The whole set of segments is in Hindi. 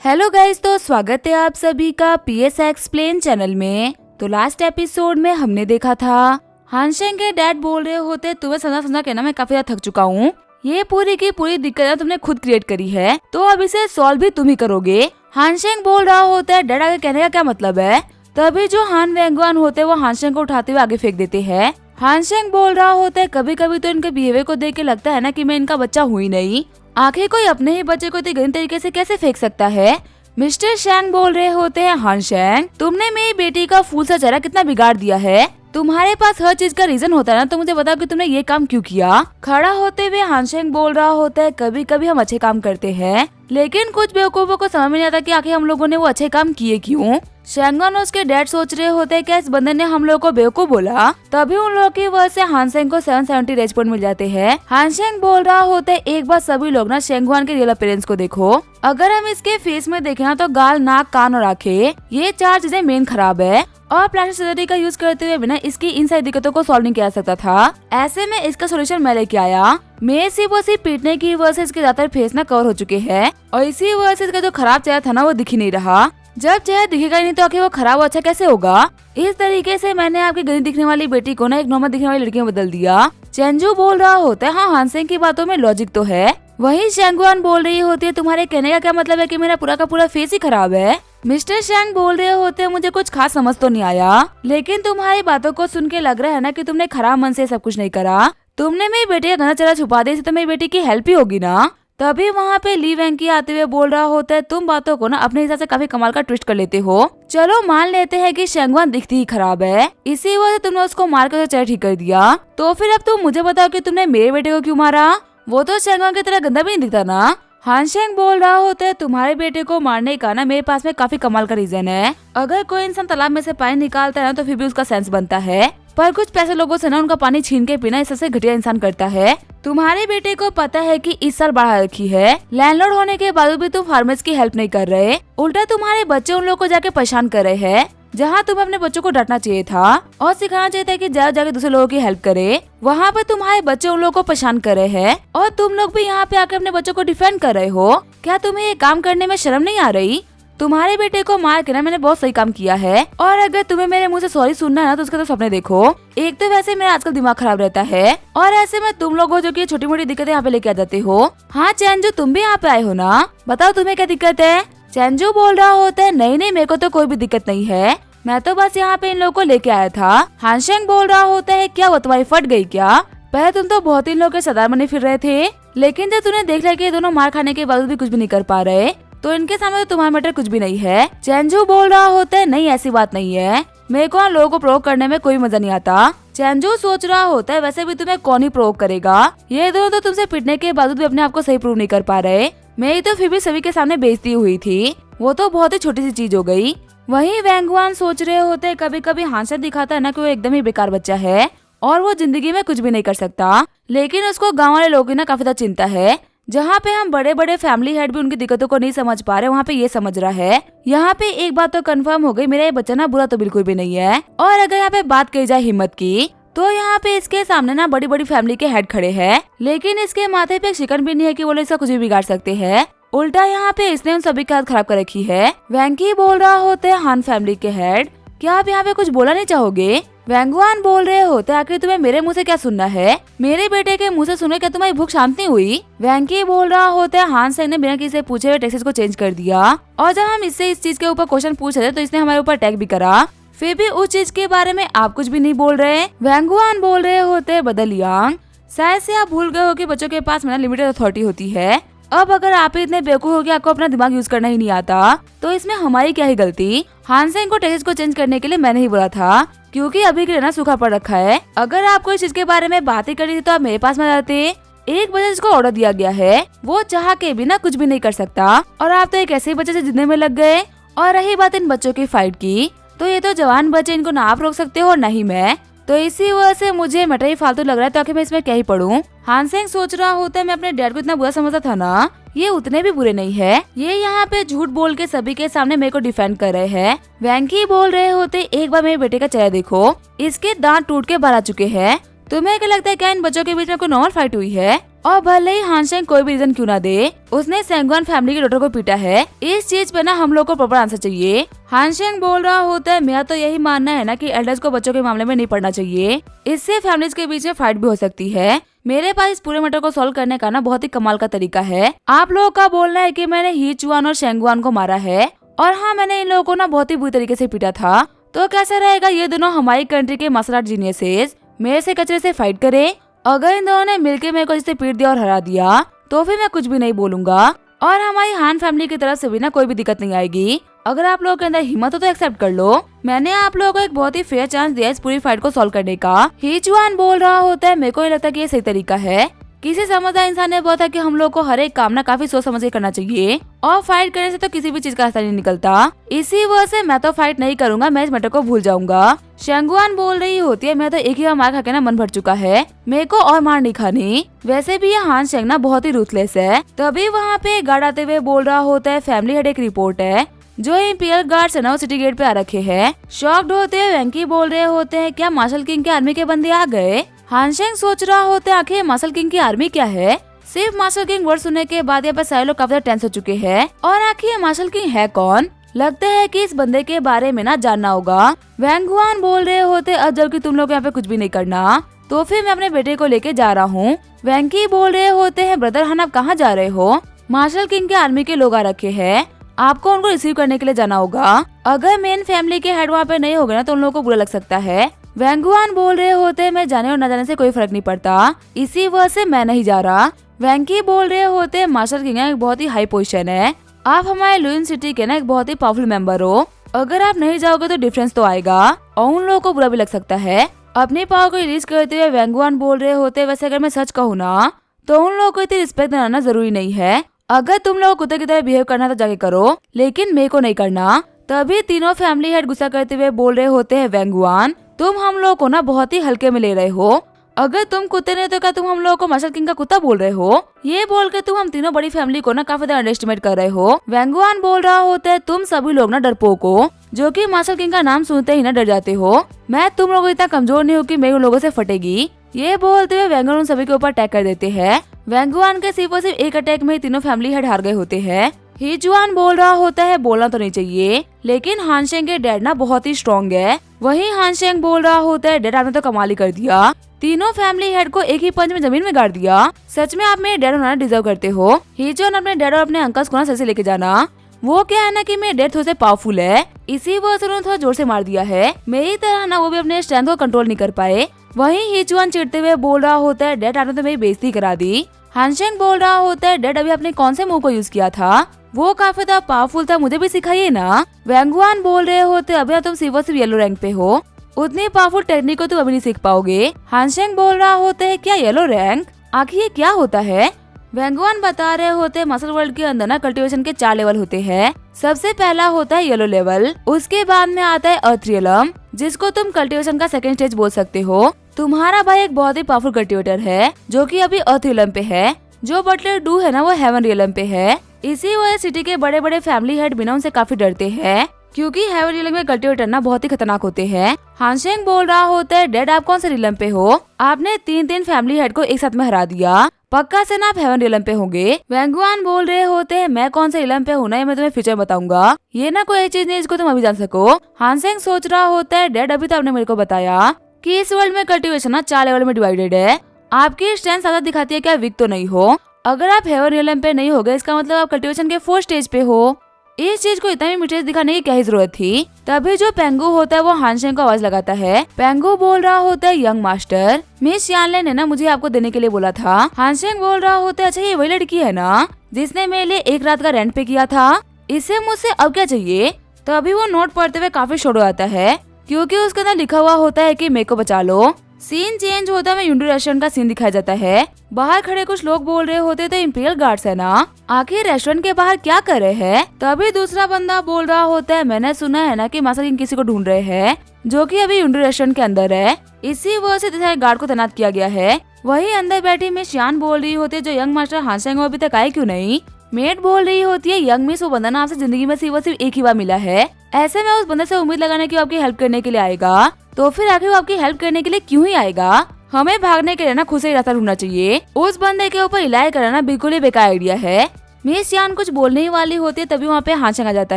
हेलो गाइस, तो स्वागत है आप सभी का पीएस एक्सप्लेन चैनल में। तो लास्ट एपिसोड में हमने देखा था हानशेंग के डैड बोल रहे होते तुम्हें समझा कहना मैं काफी ज्यादा थक चुका हूँ। ये पूरी की पूरी दिक्कत तुमने खुद क्रिएट करी है, तो अब इसे सॉल्व भी तुम ही करोगे। हानशेंग बोल रहा होता है डैड आगे कहने का क्या मतलब है। तभी जो हान वेंगवान होते हैं वो हानशेंग को उठाते हुए आगे फेंक देते हैं। हानशेंग बोल रहा होता है कभी कभी तो इनके बिहेवियर को देख के लगता है ना कि मैं इनका बच्चा हूँ ही नहीं। आखिर कोई अपने ही बच्चे को इतने गंदे तरीके से कैसे फेंक सकता है। मिस्टर शैंग बोल रहे होते हैं हानशेंग, तुमने मेरी बेटी का फूल सा चेहरा कितना बिगाड़ दिया है। तुम्हारे पास हर चीज का रीजन होता है ना, तो मुझे बताओ कि तुमने ये काम क्यों किया। खड़ा होते हुए हानशेंग बोल रहा होता है कभी कभी हम अच्छे काम करते हैं, लेकिन कुछ बेवकूफों को समझ में नहीं आता कि आखिर हम लोगों ने वो अच्छे काम किए क्यों। शेंगन और उसके डैड सोच रहे होते हैं कि इस बंदे ने हम लोगों को बेवकूफ बोला। तभी उन लोगों की वजह से हानशेंग को 770 रेज पॉइंट मिल जाते हैं। हानशेंग बोल रहा होता है एक बार सभी लोग ना शेंगवान के रियल अपीयरेंस को देखो। अगर हम इसके फेस में देखें ना तो गाल, नाक, कान और आंखें, ये 4 चीजें मेन खराब है और प्लास्टिक सर्जरी का यूज करते हुए बिना इसकी इन सारी दिक्कतों को सॉल्व नहीं किया सकता था। ऐसे में इसका सोल्यूशन मैं लेके आया। मैं सिर्फ पीटने की वजह से इसके ज्यादातर फेस ना कवर हो चुके हैं और इसी वजह से इसका जो खराब चेहरा था ना वो दिख ही नहीं रहा। जब चेहरा दिखेगा ही नहीं तो आखिर वो खराब और अच्छा कैसे होगा। इस तरीके से मैंने आपकी गंदी दिखने वाली बेटी को ना एक नॉर्मल दिखने वाली लड़की में बदल दिया। चेंजू बोल रहा होता है हाँ, हानशेंग की बातों में लॉजिक तो है। वही शेंगवान बोल रही होती है तुम्हारे कहने का क्या मतलब है कि मेरा पूरा का पूरा फेस ही खराब है। मिस्टर शैंग बोल रहे होते हैं मुझे कुछ खास समझ तो नहीं आया, लेकिन तुम्हारी बातों को सुन के लग रहा है ना कि तुमने खराब मन से सब कुछ नहीं करा। तुमने मेरी बेटी का गंदा चेहरा छुपा दिया तो मेरी बेटी की हेल्प ही होगी ना। तभी वहाँ पे ली वेंकी आते हुए बोल रहा होता है तुम बातों को ना अपने हिसाब से काफी कमाल का ट्विस्ट कर लेते हो। चलो मान लेते हैं कि शेंगवान दिखती ही खराब है, इसी वजह से तुमने उसको मार कर चेहरा ठीक कर दिया। तो फिर अब तुम मुझे बताओ कि तुमने मेरे बेटे को क्यों मारा। वो तो शेंगवान की तरह गंदा भी नहीं दिखता ना। हानशेंग बोल रहा होता है तुम्हारे बेटे को मारने का ना मेरे पास में काफी कमाल का रीजन है। अगर कोई इंसान तालाब में से पानी निकालता है ना तो फिर भी उसका सेंस बनता है, पर कुछ पैसे लोगों से ना उनका पानी छीन के पीना इससे घटिया इंसान करता है। तुम्हारे बेटे को पता है कि इस साल बढ़ा रखी है, लैंडलॉर्ड होने के बाद भी तुम फार्मर्स की हेल्प नहीं कर रहे, उल्टा तुम्हारे बच्चे उन लोगों को जाके परेशान कर रहे हैं। जहाँ तुम्हें अपने बच्चों को डांटना चाहिए था और सिखाना चाहिए था कि जाके दूसरे लोगों की हेल्प करे, वहाँ पे तुम्हारे बच्चे उन लोगों को परेशान कर रहे हैं और तुम लोग भी यहाँ पे आके अपने बच्चों को डिफेंड कर रहे हो। क्या तुम्हें ये काम करने में शर्म नहीं आ रही। तुम्हारे बेटे को मार के ना मैंने बहुत सही काम किया है और अगर तुम्हें मेरे मुंह से सॉरी सुनना है ना तो उसके तो सपने देखो। एक तो वैसे मेरा आजकल दिमाग खराब रहता है और ऐसे में तुम लोग हो जो कि छोटी मोटी दिक्कतें यहाँ पे लेके आ जाते हो। हाँ चैनजू, तुम भी यहाँ पे आए हो ना, बताओ तुम्हें क्या दिक्कत है। चैनजू बोल रहा होता है नहीं मेरे को तो कोई भी दिक्कत नहीं है, मैं तो बस यहाँ पे इन लोगों को लेके आया था। हानशेंग बोल रहा होता है क्या वो तुम्हारी फट गई क्या। पहले तुम तो बहुत ही लोगों के सरदार बने फिर रहे थे, लेकिन जब तुमने देख लिया कि ये दोनों मार खाने के बावजूद भी कुछ भी नहीं कर पा रहे तो इनके सामने तो तुम्हारा मैटर कुछ भी नहीं है। चैनजू बोल रहा होता है नहीं ऐसी बात नहीं है, मेरे को लोगों को प्रोवोक करने में कोई मजा नहीं आता। चैनजू सोच रहा होता है वैसे भी तुम्हें कौन ही प्रोवोक करेगा, ये दोनों तो तुमसे पिटने के बावजूद भी अपने आप को सही प्रूव नहीं कर पा रहे। मेरी तो फिर भी सभी के सामने बेइज्जती हुई थी, वो तो बहुत ही छोटी सी चीज हो गई। वही वेंगवान सोच रहे होते कभी कभी हानशेंग दिखाता है ना कि वो एकदम ही बेकार बच्चा है और वो जिंदगी में कुछ भी नहीं कर सकता, लेकिन उसको गाँव वाले लोगों की ना काफी ज्यादा चिंता है। जहाँ पे हम बड़े बड़े फैमिली हेड भी उनकी दिक्कतों को नहीं समझ पा रहे, वहाँ पे ये समझ रहा है। यहाँ पे एक बात तो कंफर्म हो गई, मेरा ये बच्चा ना बुरा तो बिल्कुल भी नहीं है। और अगर यहाँ पे बात कही जाए हिम्मत की तो यहाँ पे इसके सामने ना बड़ी बड़ी फैमिली के हेड खड़े हैं, लेकिन इसके माथे पे शिकन भी नहीं है कि वो लोग इसका कुछ भी बिगाड़ सकते हैं। उल्टा यहाँ पे इसने उन सभी की हालत खराब कर रखी है। वेंकी बोल रहा होते है हान फैमिली के हेड, क्या आप यहाँ पे कुछ बोला नहीं चाहोगे। वेंगवान बोल रहे होते आखिर तुम्हें मेरे मुंह से क्या सुनना है, मेरे बेटे के मुंह से सुने क्या तुम्हारी भूख शांत नहीं हुई। वेंकी बोल रहा होता है हानशेंग ने बिना किसी से पूछे हुए टैक्सेस को चेंज कर दिया और जब हम इससे इस चीज के ऊपर क्वेश्चन पूछ रहे तो इसने हमारे ऊपर अटैक भी करा, फिर भी उस चीज के बारे में आप कुछ भी नहीं बोल रहे। वेंगवान बोल रहे होते बदल यांग, शायद से आप भूल गए हो कि बच्चों के पास में लिमिटेड अथॉरिटी होती है। अब अगर आप इतने बेवकूफ हो कि आपको अपना दिमाग यूज करना ही नहीं आता तो इसमें हमारी क्या ही गलती। हानशेंग को टैक्सेस को चेंज करने के लिए मैंने ही बोला था, क्योंकि अभी के लिए ना सूखा पड़ रखा है। अगर आपको इस चीज के बारे में बातें करनी थी तो आप मेरे पास में जाते। एक बच्चे जिसको ऑर्डर दिया गया है वो चाह के भी ना कुछ भी नहीं कर सकता और आप तो एक ऐसे बच्चे से जितने में लग गए। और रही बात इन बच्चों की फाइट की, तो ये तो जवान बच्चे, इनको ना आप रोक सकते हो और ना ही मैं, तो इसी वजह से मुझे मैटर ही फालतू लग रहा है, तो आखिर मैं इसमें क्या ही पढ़ूं। हानशेंग सोच रहा होता है मैं अपने डैड को इतना बुरा समझता था ना, ये उतने भी बुरे नहीं है। ये यहाँ पे झूठ बोल के सभी के सामने मेरे को डिफेंड कर रहे हैं। वेंकी बोल रहे होते एक बार मेरे बेटे का चेहरा देखो, इसके दांत टूट के बाहर आ चुके हैं। तुम्हें क्या लगता है क्या इन बच्चों के बीच में कोई नॉर्मल फाइट हुई है। और भले ही हानशेंग कोई भी रीजन क्यों ना दे, उसने सेंगवान फैमिली के डॉटर को पीटा है। इस चीज पे ना हम लोग को प्रॉपर आंसर चाहिए। हानशेंग बोल रहा होता है, मेरा तो यही मानना है ना कि एल्डर्स को बच्चों के मामले में नहीं पढ़ना चाहिए, इससे फैमिलीज के बीच में फाइट भी हो सकती है। मेरे पास इस पूरे मैटर को सॉल्व करने का ना बहुत ही कमाल का तरीका है। आप लोगों का बोलना है कि मैंने ही चुआन और शेंगवान को मारा है, और हाँ, मैंने इन लोगों को ना बहुत ही बुरी तरीके से पीटा था। तो कैसा रहेगा ये दोनों हमारी कंट्री के मार्शल आर्ट जीनियसेस मेरे से कचरे से फाइट करे। अगर इन दोनों ने मिलकर मेरे को जिससे पीट दिया और हरा दिया तो फिर मैं कुछ भी नहीं बोलूंगा, और हमारी हान फैमिली की तरफ से भी ना कोई भी दिक्कत नहीं आएगी। अगर आप लोगों के अंदर हिम्मत हो तो एक्सेप्ट कर लो। मैंने आप लोगों को एक बहुत ही फेयर चांस दिया इस पूरी फाइट को सॉल्व करने का। ही चुआन बोल रहा होता है, मेरे को नहीं लगता कि ये सही तरीका है। किसी समझदार इंसान ने बोला था कि हम लोग को हर एक काम ना काफी सोच समझ के करना चाहिए, और फाइट करने से तो किसी भी चीज का रास्ता नहीं निकलता। इसी वजह से मैं तो फाइट नहीं करूंगा, मैं इस मैटर को भूल जाऊंगा। शेंगुआन बोल रही होती है, मैं तो एक ही बार मार खा के ना मन भर चुका है, मेरे को और मार नहीं खानी। वैसे भी ये हानशेंग ना बहुत ही रूथलेस है। तभी वहाँ पे गार्ड आते हुए बोल रहा होता है, फैमिली हेड एक रिपोर्ट है जो इंपीरियल गार्ड्स है ना वो सिटी गेट पे आ रखे हैं। शॉक्ड होते हुए वेंकी बोल रहे होते हैं, क्या मार्शल किंग के आर्मी के बंदे आ गए। हानशेंग सोच रहा होता है, आखिर मार्शल किंग की आर्मी क्या है। सिर्फ मार्शल किंग वर्ड सुनने के बाद यहाँ पे सारे लोग काफी टेंस हो चुके हैं, और आखिर मार्शल किंग है कौन। लगता है कि इस बंदे के बारे में ना जानना होगा। वैंगुआन बोल रहे होते, अब जबकि तुम लोग यहाँ पे कुछ भी नहीं करना तो फिर मैं अपने बेटे को लेके जा रहा हूँ। वेंकी बोल रहे होते हैं, ब्रदर हन आप कहाँ जा रहे हो। मार्शल किंग के आर्मी के लोग आ रखे हैं, आपको उनको रिसीव करने के लिए जाना होगा। अगर मेन फैमिली के हेड वहाँ पे नहीं होगा ना तो उन लोगों को बुरा लग सकता है। वैंगुआन बोल रहे होते, मैं जाने और न जाने से कोई फर्क नहीं पड़ता, इसी वजह से मैं नहीं जा रहा। वेंकी बोल रहे होते, मार्शल किंग एक बहुत ही हाई पोजीशन है, आप हमारे लुइन सिटी के ना एक बहुत ही पावरफुल मेंबर हो। अगर आप नहीं जाओगे तो डिफरेंस तो आएगा और उन लोगों को बुरा भी लग सकता है। अपनी पावर को रिलीज करते हुए वैंगुआन बोल रहे होते, वैसे अगर मैं सच कहूँ ना तो उन लोगों को इतनी रिस्पेक्ट देना जरूरी नहीं है। अगर तुम लोग कुत्ते की तरह बिहेव करना तो जाके करो, लेकिन मेरे को नहीं करना। तभी तीनों फैमिली हेड गुस्सा करते हुए बोल रहे होते हैं, वैंगुआन तुम हम लोगों को ना बहुत ही हल्के में ले रहे हो। अगर तुम कुत्ते नहीं तो क्या तुम हम लोगों को मार्शल किंग का कुत्ता बोल रहे हो। ये बोल के तुम हम तीनों बड़ी फैमिली को ना काफी ज्यादा अंडरएस्टिमेट कर रहे हो। वैंगुआन बोल रहा होता है, तुम सभी लोग ना डरपोक हो जो कि मार्शल किंग का नाम सुनते ही ना डर जाते हो। मैं तुम लोगों इतना कमजोर नहीं हूँ कि मेरे लोगों से फटेगी। ये बोलते हुए वैंगुआन उन सभी के ऊपर अटैक कर देते हैं। वैंगुआन के सिर्फ और सिर्फ एक अटैक में ही तीनों फैमिली हेड हार गए होते हैं। ही चुआन बोल रहा होता है, बोलना तो नहीं चाहिए लेकिन हानशेंग के डैड ना बहुत ही स्ट्रॉन्ग है। वहीं हानशेंग बोल रहा होता है, डैड आपने तो कमाल ही कर दिया, तीनों फैमिली हेड को एक ही पंच में जमीन में गाड़ दिया। सच में आप मेरे डैड होना डिजर्व करते हो। ही चुआन अपने डैड और अपने अंकल्स को ना सर से लेके जाना। वो क्या है ना कि मेरे डैड थोड़े से पावरफुल है, इसी वजह से उन्होंने थोड़ा जोर से मार दिया है। मेरी तरह ना वो भी अपने स्ट्रेंथ को कंट्रोल नहीं कर पाए। वहीं ही चुआन चिढ़ते हुए बोल रहा होता है, डैड आपने तो मेरी बेइज्जती करा दी। हानशेंग बोल रहा होता है, डैड अभी आपने कौन से मूव को यूज किया था, वो काफी ज्यादा पावरफुल था, मुझे भी सिखाइए ना। वैंगुआन बोल रहे होते, अभी तुम सिर्फ येलो रैंक पे हो, उतनी पावरफुल टेक्निक को तुम अभी नहीं सीख पाओगे। हानशेंग बोल रहा होता है, क्या येलो रैंक, आखिर ये क्या होता है। वैंगुआन बता रहे होते, मसल वर्ल्ड के अंदर ना कल्टीवेशन के 4 लेवल होते हैं। सबसे पहला होता है येलो लेवल, उसके बाद में आता है अर्थ रियलम, जिसको तुम कल्टीवेशन का सेकंड स्टेज बोल सकते हो। तुम्हारा भाई एक बहुत ही पावरफुल कल्टीवेटर है जो कि अभी अर्थ रियलम पे है। जो बटलर डू है ना वो हेवन रियलम पे है। इसी वजह सिटी के बड़े बड़े फैमिली हेड बिना उनसे काफी डरते हैं, क्योंकि हेवन रियलम में कल्टीवेटर ना बहुत ही खतरनाक होते हैं। हानशेंग बोल रहा होता है, डैड आप कौन से रियलम पे हो, आपने 3 फैमिली हेड को एक साथ में हरा दिया, पक्का से ना आप हेवन रियलम पे होंगे। वैंगुआन बोल रहे होते हैं, मैं कौन से रियलम पे हूँ ना ये मैं तुम्हें फ्यूचर बताऊंगा, ये ना कोई चीज नहीं जिसको तुम अभी जान सको। हानशेंग सोच रहा होता है, डैड अभी तो आपने मेरे को बताया कि इस वर्ल्ड में कल्टीवेशन ना 4 लेवल में डिवाइडेड है, आपकी स्ट्रेंथ ज्यादा दिखाती है, क्या वीक तो नहीं हो। अगर आप हेवन रियलम पे नहीं हो गए इसका मतलब आप कल्टीवेशन के 4th स्टेज पे हो। इस चीज को इतना भी मिस्टेक दिखाने की क्या ही जरूरत थी। तभी जो पेंगू होता है वो हानशेंग को आवाज लगाता है। पेंगू बोल रहा होता है, यंग मास्टर मिस यानले ने ना मुझे आपको देने के लिए बोला था। हानशेंग बोल रहा होता है, अच्छा ये वही लड़की है ना जिसने मेरे लिए एक रात का रेंट पे किया था, इसे मुझसे अब क्या चाहिए। तभी वो नोट पढ़ते हुए काफी शोर हो आता है, क्योंकि उसके अंदर लिखा हुआ होता है कि मेरे को बचा लो। सीन चेंज होता है, यूनिटी रेस्टोरेंट का सीन दिखाया जाता है। बाहर खड़े कुछ लोग बोल रहे होते तो इंपीरियल गार्ड्स है ना, आखिर रेस्टोरेंट के बाहर क्या कर रहे हैं। तभी दूसरा बंदा बोल रहा होता है, मैंने सुना है ना कि मार्शल किंग किसी को ढूंढ रहे हैं जो कि अभी यूनिटी रेस्टोरेंट के अंदर है, इसी वजह से गार्ड को तैनात किया गया है। वही अंदर बैठी मिस यान बोल रही होती है, जो यंग मास्टर हानशेंग अभी तक आए क्यों नहीं। मेट बोल रही होती है, यंग मिस वो बंदा ना आपसे जिंदगी में सिर्फ एक ही बार मिला है, ऐसे में उस बंदे से उम्मीद लगाने की आपकी हेल्प करने के लिए आएगा, तो फिर आखिर वो आपकी हेल्प करने के लिए क्यों ही आएगा। हमें भागने के लिए ना खुद से ही रास्ता ढूंढना चाहिए। उस बंदे के ऊपर इलाज करना बिल्कुल ही बेकार आइडिया है। मिस यान कुछ बोलने ही वाली होती है, तभी वहाँ पे हानशेंग आ जाता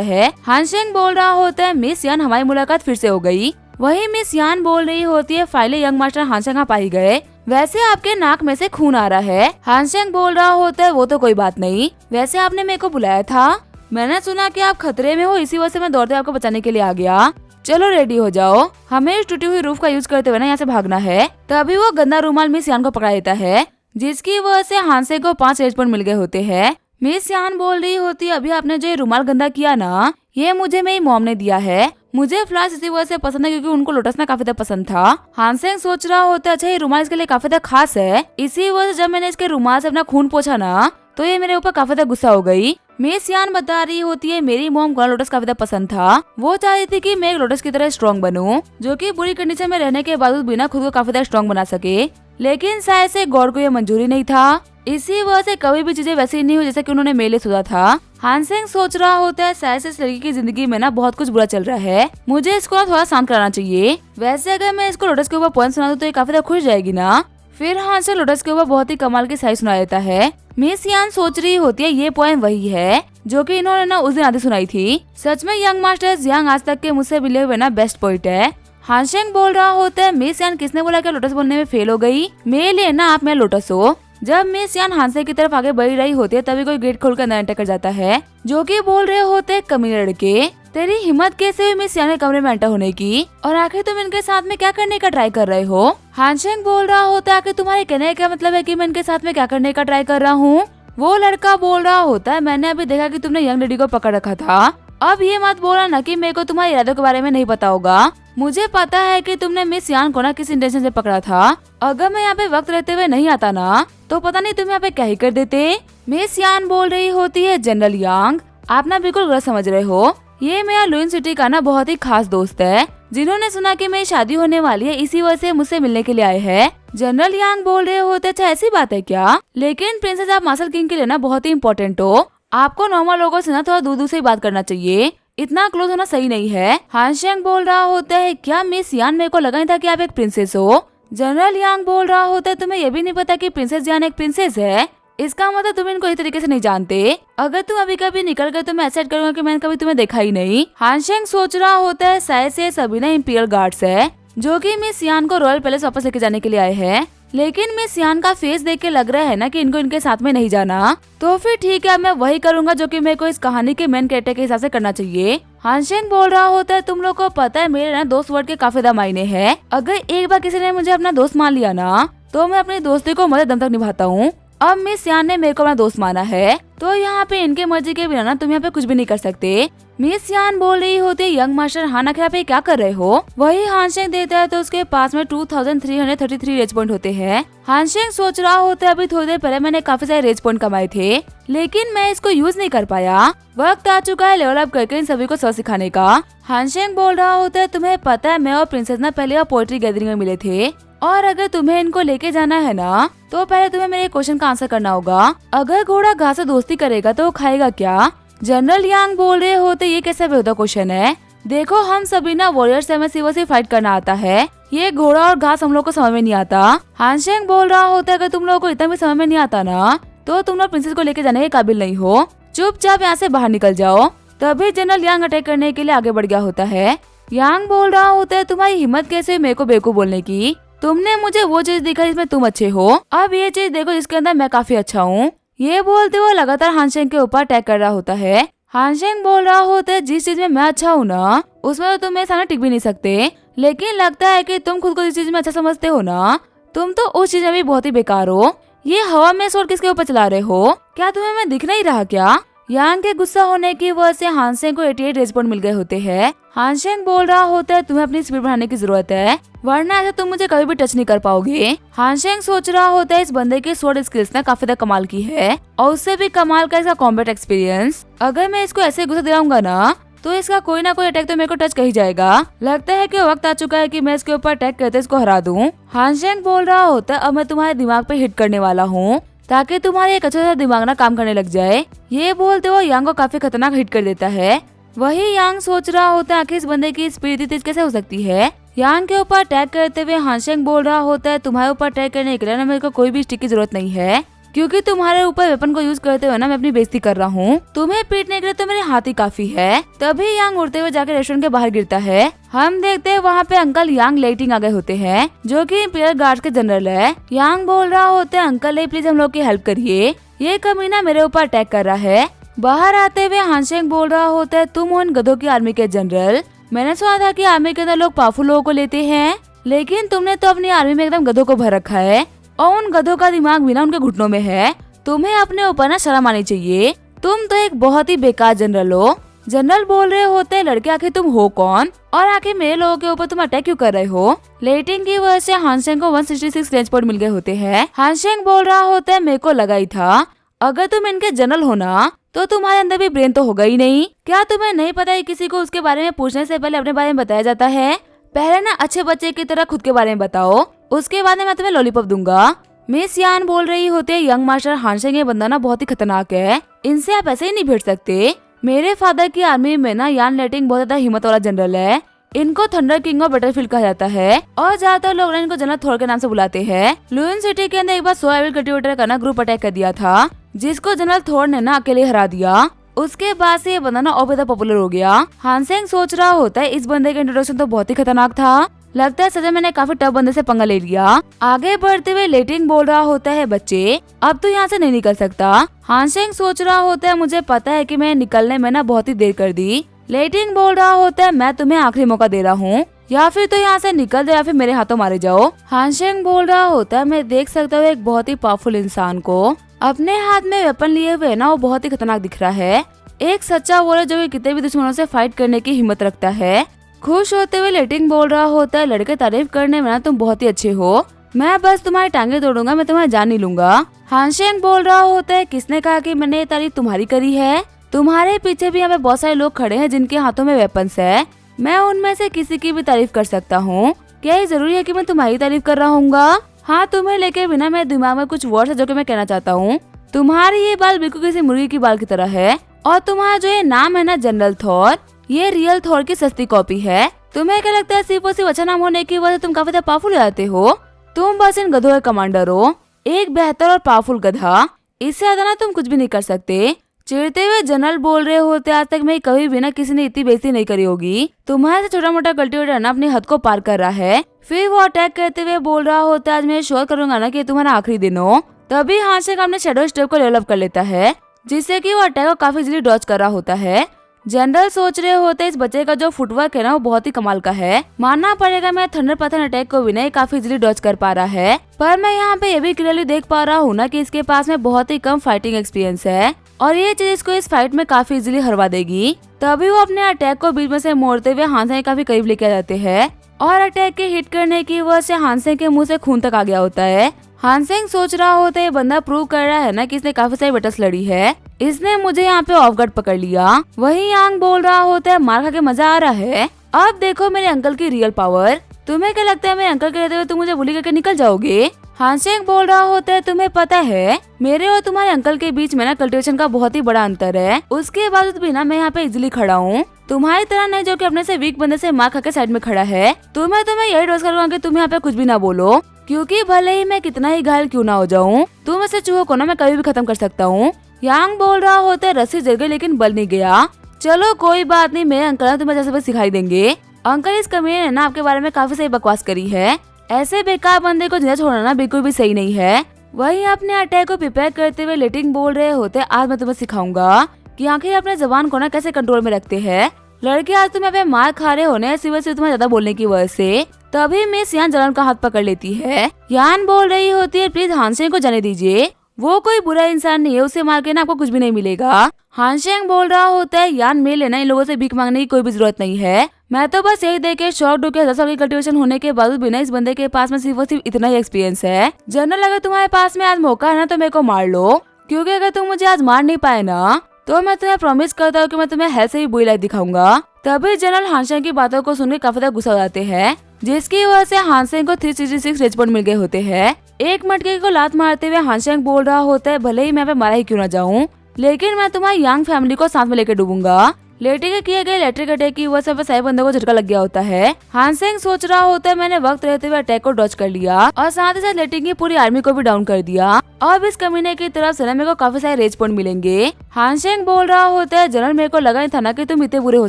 है। हानशेंग बोल रहा होता है, मिस यान हमारी मुलाकात फिर से हो गई। वही मिस यान बोल रही होती है, फाइलें यंग मास्टर हानशेंग पाई गए, वैसे आपके नाक में से खून आ रहा है। हानशेंग बोल रहा होता है, वो तो कोई बात नहीं, वैसे आपने मेरे को बुलाया था, मैंने सुना कि आप खतरे में हो, इसी वजह से मैं दौड़ते आपको बचाने के लिए आ गया। चलो रेडी हो जाओ, हमें इस टूटी हुई रूफ का यूज करते हुए ना यहाँ से भागना है। तभी वो गंदा रूमाल मिस यान को पकड़ा देता है, जिसकी वजह से हानशेंग को 5 रेज पॉइंट मिल गए होते हैं। मिस यान बोल रही होती है, अभी आपने जो ये रुमाल गंदा किया ना, ये मुझे मेरी मॉम ने दिया है। मुझे फ्लावर्स इसी वजह से पसंद है क्योंकि उनको लोटस ना काफी ज्यादा पसंद था। हानशेंग सोच रहा होता है, अच्छा ये रुमाल इसके लिए काफी ज्यादा खास है, इसी वजह से जब मैंने इसके रुमाल से अपना खून पोंछा ना, तो ये मेरे ऊपर काफी ज्यादा गुस्सा हो गई। मिस यान बता रही होती है, मेरी मॉम को लोटस काफी ज्यादा पसंद था, वो चाहती थी कि मैं एक लोटस की तरह स्ट्रॉन्ग बनूं, जो कि बुरी कंडीशन में रहने के बावजूद बिना खुद को काफी ज्यादा स्ट्रॉन्ग बना सके। लेकिन शायद से गॉड को ये मंजूरी नहीं था, इसी वजह से कभी भी चीजें वैसी नहीं हुई जैसे कि उन्होंने मेरे लिए सोचा था। हानशेंग सोच रहा होता है, शायद से इस लड़की की जिंदगी में ना बहुत कुछ बुरा चल रहा है, मुझे इसको थोड़ा शांत कराना चाहिए। वैसे अगर मैं इसको लोटस के ऊपर पॉइंट सुना दूं तो ये काफी ज्यादा खुश जाएगी ना। फिर हानशेंग लोटस के ऊपर बहुत ही कमाल की शायरी सुना देता है। मिस यान सोच रही होती है, ये पोएम वही है जो कि इन्होंने ना उस दिन आधी सुनाई थी। सच में यंग मास्टर जियांग आज तक के मुझसे मिले हुए ना बेस्ट पोइट है। हानशेंग बोल रहा होता है, मिस यान किसने बोला कि लोटस बोलने में फेल हो गई, मेरे लिए ना आप मेरा लोटस हो। जब मिस यान हानशेंग की तरफ आगे बढ़ रही होती है, तभी कोई गेट खोलकर अंदर एंटर कर जाता है, जो कि बोल रहे होते हैं, कमीने लड़के, तेरी हिम्मत कैसे हुई मिस यान के कमरे में एंटर होने की, और आखिर तुम इनके साथ में क्या करने का ट्राई कर रहे हो। हानशेंग बोल रहा होता है, आखिर तुम्हारे कहने का मतलब है कि मैं इनके साथ में क्या करने का ट्राई कर रहा हूँ। वो लड़का बोल रहा होता है, मैंने अभी देखा कि तुमने यंग लेडी को पकड़ रखा था, अब ये मत बोला ना कि मेरे को तुम्हारे इरादों के बारे में नहीं पता होगा। मुझे पता है कि तुमने मिस यान को ना किस इंटेंशन से पकड़ा था, अगर मैं यहाँ पे वक्त रहते हुए नहीं आता ना, तो पता नहीं तुम यहाँ पे क्या ही कर देते। मिस यान बोल रही होती है, जनरल यांग आप ना बिल्कुल गलत समझ रहे हो, ये मेरा लुइन सिटी का ना बहुत ही खास दोस्त है, जिन्होंने सुना कि मेरी शादी होने वाली है, इसी वजह से मुझसे मिलने के लिए आए हैं। जनरल यांग बोल रहे होते, अच्छा ऐसी बात है क्या, लेकिन प्रिंसेस आप मार्शल किंग के लिए ना बहुत ही इम्पोर्टेंट हो, आपको नॉर्मल लोगों से ना थोड़ा दूर दूर से ही बात करना चाहिए, इतना क्लोज होना सही नहीं है। हानशेंग बोल रहा होता है, क्या मिस यान मेरे को लगा नहीं था कि आप एक प्रिंसेस हो। जनरल यांग बोल रहा होता है, तुम्हें ये भी नहीं पता कि प्रिंसेस यान एक प्रिंसेस है, इसका मतलब तुम इनको इस तरीके से नहीं जानते, अगर तुम अभी कभी निकल गए तो मैं एक्सेप्ट करूंगा कि मैंने कभी तुम्हें देखा ही नहीं। हानशेंग सोच रहा होता है, शायद से सभी ना इंपीरियल गार्ड्स है, जो कि मिस यान को रॉयल पैलेस वापस लेके जाने के लिए आए हैं, लेकिन मिस यान का फेस देख के लग रहा है ना कि इनको इनके साथ में नहीं जाना, तो फिर ठीक है मैं वही करूंगा जो कि मेरे को इस कहानी के मेन कैरेक्टर के हिसाब से करना चाहिए। हानशेंग बोल रहा होता है, तुम लोग को पता है मेरे ना दोस्त वर्ड के काफी ज्यादा मायने हैं, अगर एक बार किसी ने मुझे अपना दोस्त मान लिया ना, तो मैं अपनी दोस्ती को मरे दम तक निभाता हूँ। अब मिस यान ने मेरे को अपना दोस्त माना है, तो यहाँ पे इनके मर्जी के बिना ना तुम यहाँ पे कुछ भी नहीं कर सकते। मिस यान बोल रही होती है, यंग मास्टर हान आखिर आप ये क्या कर रहे हो। वही हानशेंग देता है तो उसके पास में 2333 रेज पॉइंट होते हैं। हानशेंग सोच रहा होता है, अभी थोड़ी देर पहले मैंने काफी सारे रेज पॉइंट कमाए थे, लेकिन मैं इसको यूज नहीं कर पाया, वक्त आ चुका है लेवल अप करके इन सभी को सबक सिखाने का। हानशेंग बोल रहा होता है, तुम्हें पता है मैं और प्रिंसेस ना पहले पोएट्री गैदरिंग में मिले थे, और अगर तुम्हें इनको लेके जाना है ना, तो पहले तुम्हें मेरे क्वेश्चन का आंसर करना होगा, अगर घोड़ा घास से दोस्ती करेगा तो वो खाएगा क्या। जनरल यांग बोल रहे होते, ये कैसा बेहुदा क्वेश्चन है, देखो हम सभी ना वॉरियर्स में से फाइट करना आता है, ये घोड़ा और घास हम लोग को समझ में नहीं आता। हानशेंग बोल रहा होता है, अगर तुम लोगों को इतना भी समझ में नहीं आता ना, तो तुम लोग प्रिंसेस को लेके जाने के काबिल नहीं हो, चुपचाप यहाँ से बाहर निकल जाओ। तभी जनरल यांग अटैक करने के लिए आगे बढ़ गया होता है। यांग बोल रहा होता है, तुम्हारी हिम्मत कैसे मेरे को बेवकूफ बोलने की, तुमने मुझे वो चीज दिखाई जिसमें तुम अच्छे हो, अब ये चीज देखो जिसके अंदर मैं काफी अच्छा हूँ। ये बोलते हुए लगातार हानशेंग के ऊपर अटैक कर रहा होता है। हानशेंग बोल रहा होता है, जिस चीज में मैं अच्छा हूँ ना, उसमें तो तुम मेरे सामने टिक भी नहीं सकते, लेकिन लगता है कि तुम खुद को जिस चीज में अच्छा समझते हो ना, तुम तो उस चीज में भी बहुत ही बेकार हो। ये हवा में स्वॉर्ड किसके ऊपर चला रहे हो, क्या तुम्हें मैं दिख नहीं रहा क्या। यांग के गुस्सा होने की वजह से हानशेंग को 88 रेज पॉइंट मिल गए होते हैं। हानशेंग बोल रहा होता है, तुम्हें अपनी स्पीड बढ़ाने की जरूरत है, वरना ऐसे तुम मुझे कभी भी टच नहीं कर पाओगे। हानशेंग सोच रहा होता है, इस बंदे की स्वॉर्ड स्किल्स ना काफी ज्यादा कमाल की है, और उससे भी कमाल का इसका कॉम्बैट एक्सपीरियंस, अगर मैं इसको ऐसे गुस्सा दिलाऊंगा ना, तो इसका कोई ना कोई अटैक तो मेरे को टच कर ही जाएगा। लगता है कि वक्त आ चुका है कि मैं इसके ऊपर अटैक करते इसको हरा दूं। हानशेंग बोल रहा होता है, अब मैं तुम्हारे दिमाग पे हिट करने वाला हूँ, ताकि तुम्हारे एक अच्छा सा दिमाग ना काम करने लग जाए। ये बोलते हुए यांग को काफी खतरनाक हिट कर देता है। वही यांग सोच रहा होता है, आखिर इस बंदे की स्पीड इतनी तेज कैसे हो सकती है, यांग के ऊपर अटैक करते हुए हानशेंग बोल रहा होता है तुम्हारे ऊपर अटैक करने के लिए ना मेरे को कोई भी स्टिक की जरूरत नहीं है, क्योंकि तुम्हारे ऊपर वेपन को यूज करते हुए ना मैं अपनी बेइज्जती कर रहा हूँ। तुम्हें पीटने के लिए तो मेरे हाथ ही काफी है। तभी यांग उड़ते हुए जाकर रेस्टोरेंट के बाहर गिरता है। हम देखते हैं वहाँ पे अंकल यांग लेटिंग आ गए होते हैं, जो कि इंपीरियल गार्ड के जनरल है। यांग बोल रहा होता है अंकल प्लीज हम लोग की हेल्प करिए, ये कमीना मेरे ऊपर अटैक कर रहा है। बाहर आते हुए हानशेंग बोल रहा होता है तुम उन गधों की आर्मी के जनरल, मैंने सुना था कि आर्मी के अंदर लोग पावरफुल लोगों को लेते हैं, लेकिन तुमने तो अपनी आर्मी में एकदम गधों को भर रखा है और उन गधों का दिमाग बिना उनके घुटनों में है। तुम्हें अपने ऊपर ना शर्म आनी चाहिए, तुम तो एक बहुत ही बेकार जनरल हो। जनरल बोल रहे होते हैं लड़के आखिर तुम हो कौन और आखिर मेरे लोगों के ऊपर तुम अटैक क्यों कर रहे हो। लेटिंग की वजह से हानशेंग को 166 रेंज पॉइंट मिल गए होते हैं। हानशेंग बोल रहा होता है मेरे को लगा ही था, अगर तुम इनके जनरल हो ना तो तुम्हारे अंदर भी ब्रेन तो होगा ही नहीं। क्या तुम्हें नहीं पता है किसी को उसके बारे में पूछने से पहले अपने बारे में बताया जाता है। पहले ना अच्छे बच्चे की तरह खुद के बारे में बताओ, उसके बाद मैं तुम्हें लॉलीपॉप दूंगा। मिस यान बोल रही होती है यंग मास्टर हानशेंग ये बंदा ना बहुत ही खतरनाक है, इनसे आप ऐसे ही नहीं भिड़ सकते। मेरे फादर की आर्मी में ना यान लेटिंग बहुत ज्यादा हिम्मत वाला जनरल है, इनको थंडर किंग और बैटलफील्ड कहा जाता है और ज्यादातर लोग इनको जनरल थोर के नाम से बुलाते हैं। लुइन सिटी के अंदर एक बार 100 एविल कल्टीवेटर का ना ग्रुप अटैक कर दिया था, जिसको जनरल थोर ने ना अकेले हरा दिया। उसके बाद से ये बंदा ना और ज्यादा पॉपुलर हो गया। हानशेंग सोच रहा होता है इस बंदे का इंट्रोडक्शन तो बहुत ही खतरनाक था, लगता है सच मैंने काफी टफ बंदे से पंगा ले लिया। आगे बढ़ते हुए लेटिंग बोल रहा होता है बच्चे अब तो यहाँ से नहीं निकल सकता। हानशेंग सोच रहा होता है मुझे पता है कि मैं निकलने में ना बहुत ही देर कर दी। लेटिंग बोल रहा होता है मैं तुम्हें आखिरी मौका दे रहा हूँ, या फिर तो यहाँ से निकल जाओ या फिर मेरे हाथों मारे जाओ। हानशेंग बोल रहा होता है मैं देख सकता हूँ एक बहुत ही पावरफुल इंसान को अपने हाथ में वेपन लिए हुए ना वो बहुत ही खतरनाक दिख रहा है। एक सच्चा वॉरियर जो कि कितने भी दुश्मनों से फाइट करने की हिम्मत रखता है। खुश होते हुए लेटिंग बोल रहा होता है लड़के तारीफ करने में ना तुम बहुत ही अच्छे हो, मैं बस तुम्हारी टांगे तोड़ूंगा, मैं तुम्हारी जान नहीं लूंगा। हानशेंग बोल रहा होता है किसने कहा कि मैंने ये तारीफ तुम्हारी करी है, तुम्हारे पीछे भी यहाँ पे बहुत सारे लोग खड़े हैं जिनके हाथों में वेपन्स है, मैं उनमें से किसी की भी तारीफ कर सकता हूँ, क्या ये जरूरी है कि मैं तुम्हारी तारीफ कर रहा हूँ। हाँ तुम्हें लेके बिना मेरे दिमाग में कुछ वर्ड्स है जो कि मैं कहना चाहता हूँ। तुम्हारी ये बाल बिल्कुल किसी मुर्गी की बाल की तरह है और तुम्हारा जो ये नाम है ना जनरल थॉर, ये रियल थॉर की सस्ती कॉपी है। तुम्हें क्या लगता है सिर्फ और सिर्फ अच्छा नाम होने की वजह से तुम काफी पावरफुल हो जाते हो। तुम बस इन गधों के कमांडर हो, एक बेहतर और पावरफुल गधा, इससे ज्यादा ना तुम कुछ भी नहीं कर सकते। चिढ़ते हुए जनरल बोल रहे होते आज तक मैं कभी भी ना किसी ने इतनी बेइज्जती नहीं करी होगी, तुम्हारे से छोटा मोटा कल्टीवेटर ना अपने हद को पार कर रहा है। फिर वो अटैक करते हुए बोल रहा होता है आज मैं श्योर करूंगा ना कि तुम्हारा आखिरी दिन हो। तभी हानशेंग अपने शैडो स्टेप को लेवल अप कर लेता है, जिससे कि वो अटैक को काफी इजीली डॉज कर रहा होता है। जनरल सोच रहे होते इस बच्चे का जो फुटवर्क है ना वो बहुत ही कमाल का है, मानना पड़ेगा मैं थंडर पैथन अटैक को भी नहीं काफी इजीली डॉज कर पा रहा है। पर मैं यहाँ पे ये भी क्लियरली देख पा रहा हूँ ना कि इसके पास में बहुत ही कम फाइटिंग एक्सपीरियंस है और ये चीज इसको इस फाइट में काफी इजीली हरवा देगी। तभी वो अपने अटैक को बीच में से मोड़ते हुए हानशेंग काफी करीब लेके जाते हैं और अटैक के हिट करने की वजह से हानशेंग के मुंह से खून तक आ गया होता है। हानशेंग सोच रहा होता है ये बंदा प्रूव कर रहा है ना कि इसने काफी सारी बटस लड़ी है, इसने मुझे यहाँ पे ऑफ गार्ड पकड़ लिया। वही यांग बोल रहा होता है मार खा के मजा आ रहा है, अब देखो मेरे अंकल की रियल पावर। तुम्हें क्या लगता है मेरे अंकल के रहते हुए तुम मुझे बुली करके निकल जाओगे। हानशेंग बोल रहा होता है तुम्हें पता है मेरे और तुम्हारे अंकल के बीच में ना कल्टीवेशन का बहुत ही बड़ा अंतर है, उसके बावजूद भी ना मैं यहाँ पे इजिली खड़ा हूँ, तुम्हारी तरह नहीं जो कि अपने से वीक बंदे से मार खा के साइड में खड़ा है। तुम्हें यही डोज करूँगा कि तुम यहाँ पे कुछ भी ना बोलो, क्योंकि भले ही मैं कितना ही घायल क्यों ना हो जाऊँ, तुम ऐसे चूहों को ना मैं कभी भी खत्म कर सकता हूँ। यांग बोल रहा होता है रस्सी जल गई लेकिन बल नहीं गया, चलो कोई बात नहीं, मेरे अंकल ना तुम्हें जैसे बस सिखाई देंगे। अंकल इस कमीने ने ना आपके बारे में काफी सही बकवास करी है, ऐसे बेकार बंदे को जिंदा छोड़ना ना बिल्कुल भी सही नहीं है। वही अपने अटैक को प्रिपेयर करते हुए लेटिंग बोल रहे होते आज मैं तुम्हें सिखाऊंगा कि आखिर अपने जबान को ना कैसे कंट्रोल में रखते हैं। लड़के आज तुम्हें पे मार खा रहे होने सिवाय से तुम्हें ज्यादा बोलने की वजह से। तभी मिस यान जनरल का हाथ पकड़ लेती है। यान बोल रही होती है प्लीज हानशेंग को जाने दीजिए, वो कोई बुरा इंसान नहीं है, उसे मार के ना आपको कुछ भी नहीं मिलेगा। हानशेंग बोल रहा होता है यान मेरे लेना इन लोगों से भीख मांगने की कोई भी जरूरत नहीं है, मैं तो बस यही देख के शॉक हो के 10 साल की कल्टीवेशन होने के बावजूद भी ना इस बंदे के पास में सिर्फ और सिर्फ इतना ही एक्सपीरियंस है। जनरल अगर तुम्हारे पास में आज मौका है ना तो मेरे को मार लो, क्योंकि अगर तुम मुझे आज मार नहीं पाए ना तो मैं तुम्हें प्रॉमिस करता हूँ कि मैं तुम्हें हेल से ही बुरी लाइफ दिखाऊंगा। तभी जनरल हानशेंग की बातों को सुनकर काफी ज्यादा गुस्सा हो जाते हैं, जिसकी वजह से हानशेंग को 366 रेज पॉइंट मिल गए होते हैं। एक मटके को लात मारते हुए हानशेंग बोल रहा होता है भले ही मैं पे मारा ही क्यों ना जाऊं, लेकिन मैं तुम्हारी यांग फैमिली को साथ में लेकर डूबूंगा। लेटी के किए गए इलेक्ट्रिक अटैक की वजह से सही बंदे को झटका लग गया होता है। हानसेंग सोच रहा होता है मैंने वक्त रहते हुए अटैक को डॉज कर लिया और साथ ही साथ लेटी की पूरी आर्मी को भी डाउन कर दिया। अब इस कमीने की तरफ से मेरे को काफी सारे रेज पॉइंट मिलेंगे। हानसेंग बोल रहा होता है जनरल मेरे को लगा नहीं था ना कि तुम इतने बुरे हो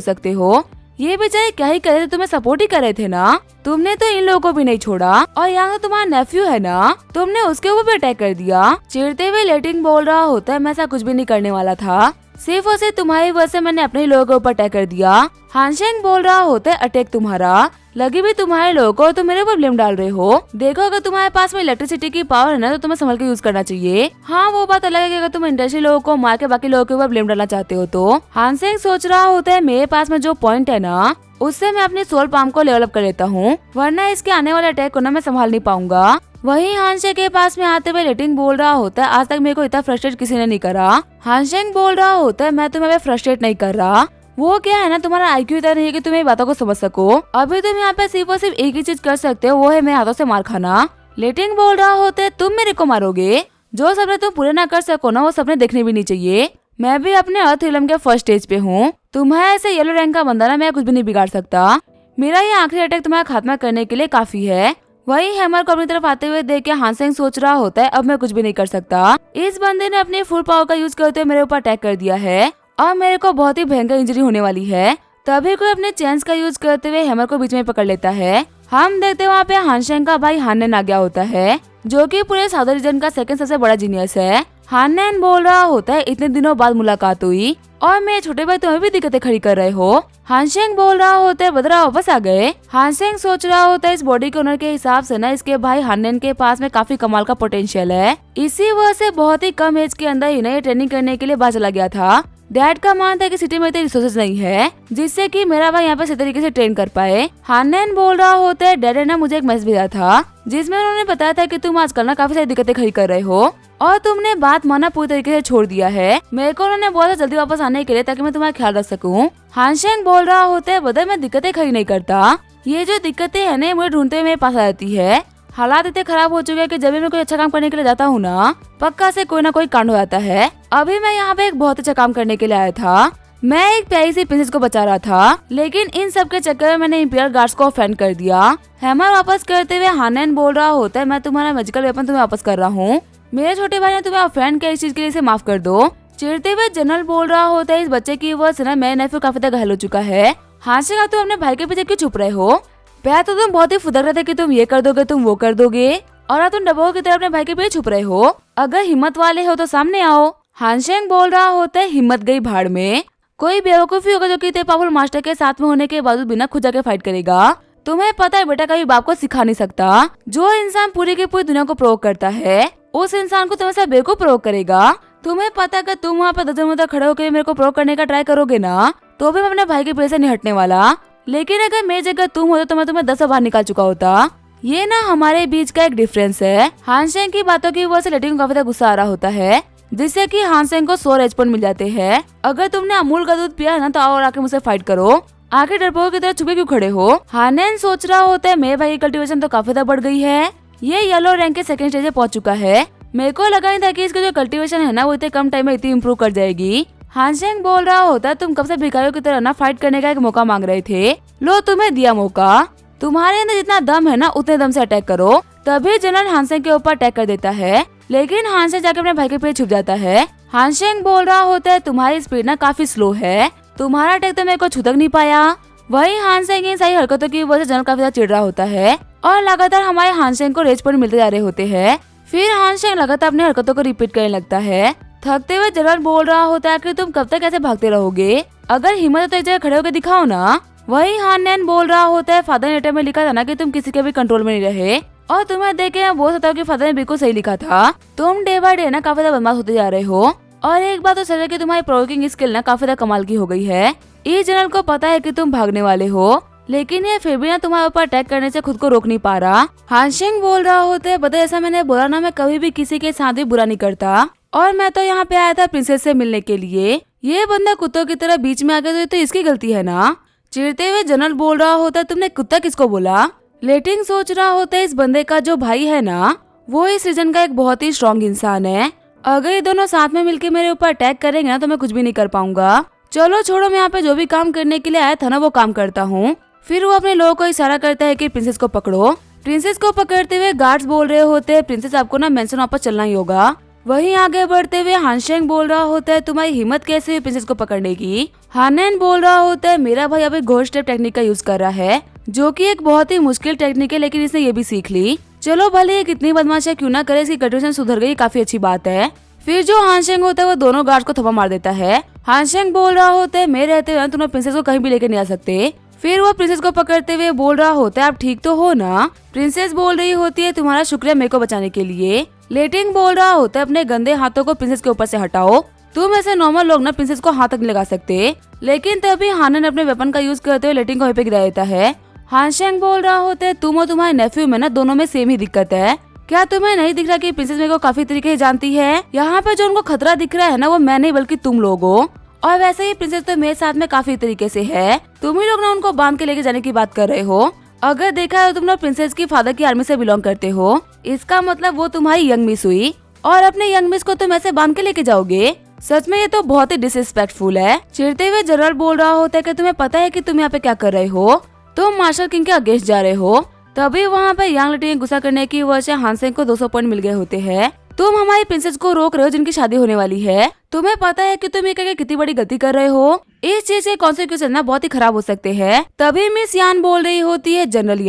सकते हो। ये बेचारे क्या ही करे थे, तुम्हें सपोर्ट ही कर रहे थे ना। तुमने तो इन लोगों को भी नहीं छोड़ा और यहाँ तो तुम्हारा नेफ्यू है ना, तुमने उसके ऊपर भी अटैक कर दिया। चिढ़ते हुए लेटिंग बोल रहा होता है मैं ऐसा कुछ भी नहीं करने वाला था, सिर्फ और सिर्फ तुम्हारी वजह से मैंने अपने ही लोगों के ऊपर अटैक कर दिया। हानसेंग बोल रहा होता है अटैक तुम्हारा, लगी भी तुम्हारे लोगों को, तुम मेरे ऊपर ब्लेम डाल रहे हो। देखो अगर तुम्हारे पास में इलेक्ट्रिसिटी की पावर है ना तो तुम्हें संभल के यूज करना चाहिए। हाँ वो बात अलग है कि अगर तुम इंडस्ट्री लोगों को मार के बाकी लोगों के ऊपर ब्लेम डालना चाहते हो तो। हानसेंग सोच रहा होता है मेरे पास में जो पॉइंट है ना उससे मैं अपनी सोल पाम को लेवल अप कर लेता हूँ, वरना इसके आने वाले अटैक को ना मैं संभाल नहीं पाऊंगा। वहीं हानसेंग के पास में आते हुए लेटिंग बोल रहा होता है आज तक मेरे को इतना फ्रस्ट्रेट किसी ने नहीं करा। हानसेंग बोल रहा होता है मैं तुम्हें फ्रस्ट्रेट नहीं कर रहा, वो क्या है ना तुम्हारा आईक्यू इतना नहीं है कि तुम ये बातों को समझ सको। अभी तुम यहाँ पे सिर्फ और सिर्फ एक ही चीज कर सकते हो, वो है मेरे हाथों से मार खाना। लेटिंग बोल रहा होता है तुम मेरे को मारोगे, जो सपने तुम पूरे ना कर सको ना वो सपने देखने भी नहीं चाहिए। मैं भी अपने अर्थ फिल्म के फर्स्ट स्टेज पे हूँ, तुम्हारे ऐसे येलो रैंक का बंदा ना मैं कुछ भी नहीं बिगाड़ सकता। मेरा ये आखिरी अटैक तुम्हारा खात्मा करने के लिए काफी है। वही हैमर को अपनी तरफ आते हुए देख के हानसेंग सोच रहा होता है अब मैं कुछ भी नहीं कर सकता। इस बंदे ने अपने फुल पावर का यूज करते हुए मेरे ऊपर अटैक कर दिया है और मेरे को बहुत ही भयंकर इंजरी होने वाली है। तभी कोई अपने चेंज का यूज करते हुए हैमर को बीच में पकड़ लेता है। हम देखते वहाँ पे हानसेंग का भाई हाननेन आ गया होता है, जो कि पूरे साउथ रीजन का सेकंड सबसे बड़ा जीनियस है। हाननेन बोल रहा होता है इतने दिनों बाद मुलाकात हुई और मेरे छोटे भाई तुम्हें भी दिक्कतें खड़ी कर रहे हो। हानसेंग बोल रहा होता है बदरा वापस आ गए। हानसेंग सोच रहा होता है इस बॉडी के ओनर के हिसाब से ना इसके भाई हाननेन के पास में काफी कमाल का पोटेंशियल है, इसी वजह से बहुत ही कम एज के अंदर ही ये ट्रेनिंग करने के लिए बाहर चला गया था। डैड का मानता है कि सिटी में इतने रिसोर्सेज नहीं है जिससे कि मेरा भाई यहाँ पे सही तरीके से ट्रेन कर पाए। हाननेन बोल रहा होता है डैड ने ना मुझे एक मैसेज भेजा था जिसमें उन्होंने बताया था कि तुम आजकल ना काफी सारी दिक्कतें खड़ी कर रहे हो और तुमने बात माना पूरी तरीके से छोड़ दिया है। मेरे को उन्होंने बोला था जल्दी वापस आने के लिए ताकि मैं तुम्हारा ख्याल रख सकूं। हानसेंग बोल रहा होता है बदल मैं दिक्कतें खड़ी नहीं करता, ये जो दिक्कतें है ना मुझे ढूंढते हुए मेरे पास आ जाती है। हालात इतने खराब हो चुके हैं कि जब भी मैं कोई अच्छा काम करने के लिए जाता हूँ ना पक्का से कोई ना कोई कांड हो जाता है। अभी मैं यहाँ पे एक बहुत अच्छा काम करने के लिए आया था, मैं एक प्यारी सी प्रिंसेस को बचा रहा था, लेकिन इन सब के चक्कर में मैंने इंपीरियल गार्ड्स को ऑफेंड कर दिया। हैमर वापस करते हुए हाननेन बोल रहा होता है मैं तुम्हारा मैजिकल वेपन तुम्हें वापस कर रहा हूँ, मेरे छोटे भाई ने तुम्हें ऑफेंड किया इस चीज के लिए इसे माफ कर दो। चिढ़ते हुए जनरल बोल रहा होता है इस बच्चे की वजह से ना मेरा नेफ्यू काफी तक घायल हो चुका है। हानसेंग तुम अपने भाई के पीछे क्यों छुप रहे हो? पहले तो तुम बहुत ही फुदक रहे थे कि तुम ये कर दोगे तुम वो कर दोगे और अब तुम डब्बों की तरह अपने भाई के पीछे छुप रहे हो। अगर हिम्मत वाले हो तो सामने आओ। हानसेंग बोल रहा होता है हिम्मत गई भाड़ में, कोई बेवकूफी होगा जो कि इतने पावरफुल मास्टर के साथ में होने के बावजूद बिना खुद जाके फाइट करेगा। तुम्हें पता है बेटा कभी बाप को सिखा नहीं सकता, जो इंसान पूरी की पूरी दुनिया को प्रोवोक करता है उस इंसान को तुम्हें सब बेवकूफ प्रोवोक करेगा। तुम्हें पता है तुम वहाँ पे 10 मिनट तक खड़े होकर मेरे को प्रोवोक करने का ट्राई करोगे ना तो भी मैं अपने भाई के पीछे से नहीं हटने वाला, लेकिन अगर मेरी जगह तुम होते तो मैं तुम्हें 10 बार निकाल चुका होता। ये ना हमारे बीच का एक डिफरेंस है। हानसेंग की बातों की वजह से लेटिंग को काफी ज्यादा गुस्सा आ रहा होता है, जिससे कि हानसेंग को 100 रेज पॉइंट मिल जाते हैं। अगर तुमने अमूल का दूध पिया है ना तो आओ और आके मुझसे फाइट करो, आके डरपोक की तरह छुपे क्यों खड़े हो? हाननेन सोच रहा होता है मेरे भाई की कल्टीवेशन तो काफी ज्यादा बढ़ गई है, ये येलो रैंक के सेकंड स्टेज पे पहुंच चुका है। मेरे को लगा नहीं था कि इसका जो कल्टीवेशन है ना वो इतने कम टाइम में इतनी इम्प्रूव कर जाएगी। हानसेंग बोल रहा होता है तुम कब से भिखारियों की तरह ना फाइट करने का एक मौका मांग रहे थे, लो तुम्हें दिया मौका, तुम्हारे अंदर जितना दम है ना उतने दम से अटैक करो। तभी जनरल हानसेंग के ऊपर अटैक कर देता है, लेकिन हानसेंग जाके अपने भाई के पीछे छुप जाता है। हानसेंग बोल रहा होता है तुम्हारी स्पीड ना काफी स्लो है, तुम्हारा अटैक तो मेरे को छू तक नहीं पाया। वही हानसेंग इन सारी हरकतों की वजह से जनरल काफी ज्यादा चिढ़ रहा होता है और लगातार हमारे हानसेंग को रेज पॉइंट मिलते जा रहे होते हैं। फिर हानसेंग लगातार अपनी हरकतों को रिपीट करने लगता है। थकते हुए जनरल बोल रहा होता है कि तुम कब तक ऐसे भागते रहोगे, अगर हिम्मत है तो एक जगह खड़े होकर दिखाओ ना। वही हाननेन बोल रहा होता है फादर लेटर में लिखा था ना कि तुम किसी के भी कंट्रोल में नहीं रहे, और तुम्हें देख के मैं बोल सकता हूँ कि फादर ने बिल्कुल सही लिखा था। तुम डे बाय डे ना काफी ज्यादा बदमाश होते जा रहे हो, और एक बात तो सच है कि तुम्हारी प्रोवोकिंग स्किल ना काफी ज्यादा कमाल की हो गई है। इस जनरल को पता है कि तुम भागने वाले हो, लेकिन ये फिर भी ना तुम्हारे ऊपर अटैक करने से खुद को रोक नहीं पा रहा। हानसेंग बोल रहा होता है बता ऐसा मैंने बोला ना मैं कभी भी किसी के साथ भी बुरा नहीं करता, और मैं तो यहाँ पे आया था प्रिंसेस से मिलने के लिए, ये बंदा कुत्तों की तरह बीच में आ गया तो इसकी गलती है ना। चिढ़ते हुए जनरल बोल रहा होता है तुमने कुत्ता किसको बोला? लेटिंग सोच रहा होता है इस बंदे का जो भाई है ना वो इस रीजन का एक बहुत ही स्ट्रॉन्ग इंसान है, अगर ये दोनों साथ में मिलके मेरे ऊपर अटैक करेंगे ना तो मैं कुछ भी नहीं कर पाऊंगा। चलो छोड़ो, मैं यहाँ पे जो भी काम करने के लिए आया था ना वो काम करता हूँ। फिर वो अपने लोगों को इशारा करता है कि प्रिंसेस को पकड़ो। प्रिंसेस को पकड़ते हुए गार्ड्स बोल रहे होते हैं, प्रिंसेस आपको ना मेंशन वापस चलना ही होगा। वहीं आगे बढ़ते हुए हानशेंग बोल रहा होता है, तुम्हारी हिम्मत कैसे हुई प्रिंसेस को पकड़ने की। हानन बोल रहा होता है, मेरा भाई अभी घोस्ट स्टेप टेक्निक का यूज कर रहा है, जो कि एक बहुत ही मुश्किल टेक्निक है, लेकिन इसने ये भी सीख ली। चलो भले ये कितनी बदमाश है क्यों ना करे, इसकी कंडीशन सुधर गई, काफी अच्छी बात है। फिर जो हानशेंग होता है वो दोनों गार्ड्स को थप्पड़ मार देता है। हानशेंग बोल रहा होता है, मैं रहते हुए तुम प्रिंसेस को कहीं भी लेके नहीं आ सकते। फिर वो प्रिंसेस को पकड़ते हुए बोल रहा होता है, आप ठीक तो हो ना। प्रिंसेस बोल रही होती है, तुम्हारा शुक्रिया मेरे को बचाने के लिए। लेटिंग बोल रहा होता है, अपने गंदे हाथों को प्रिंसेस के ऊपर से हटाओ, तुम ऐसे नॉर्मल लोग ना प्रिंसेस को हाथ तक नहीं लगा सकते। लेकिन तभी हानन अपने वेपन का यूज करते हुए लेटिंग को वहीं पे गिरा देता है। हानशेंग बोल रहा होता है, तुम और तुम्हारे नेफ्यू में ना दोनों में सेम ही दिक्कत है, क्या तुम्हें नहीं दिख रहा कि प्रिंसेस मेरे को काफी तरीके से जानती है। यहाँ पे जो उनको खतरा दिख रहा है ना वो मैं नहीं बल्कि तुम लोग हो, और वैसे ही प्रिंसेस तो मेरे साथ में काफी तरीके से है, तुम ही लोग ना उनको बांध के लेके जाने की बात कर रहे हो। अगर देखा है तुम लोग प्रिंसेस की फादर की आर्मी से बिलोंग करते हो, इसका मतलब वो तुम्हारी यंग मिस हुई, और अपने यंग मिस को तुम ऐसे बांध के लेके जाओगे। सच में ये तो बहुत ही डिसरिस्पेक्टफुल है। चिढ़ते हुए जनरल बोल रहा होता है कि तुम्हें पता है कि तुम यहाँ पे क्या कर रहे हो, तुम मार्शल किंग के अगेंस्ट जा रहे हो। तभी वहाँ पे यांग लेटिंग गुस्सा करने की वजह से हानसेंग को 200 पॉइंट मिल गए होते हैं। तुम हमारी प्रिंसेस को रोक रहे हो जिनकी शादी होने वाली है, तुम्हें पता है कि तुम ये करके कितनी बड़ी गलती कर रहे हो, इस चीज के कॉन्सिक्वेंसेस ना बहुत ही खराब हो सकते हैं। तभी मिस यान बोल रही होती है, जनरल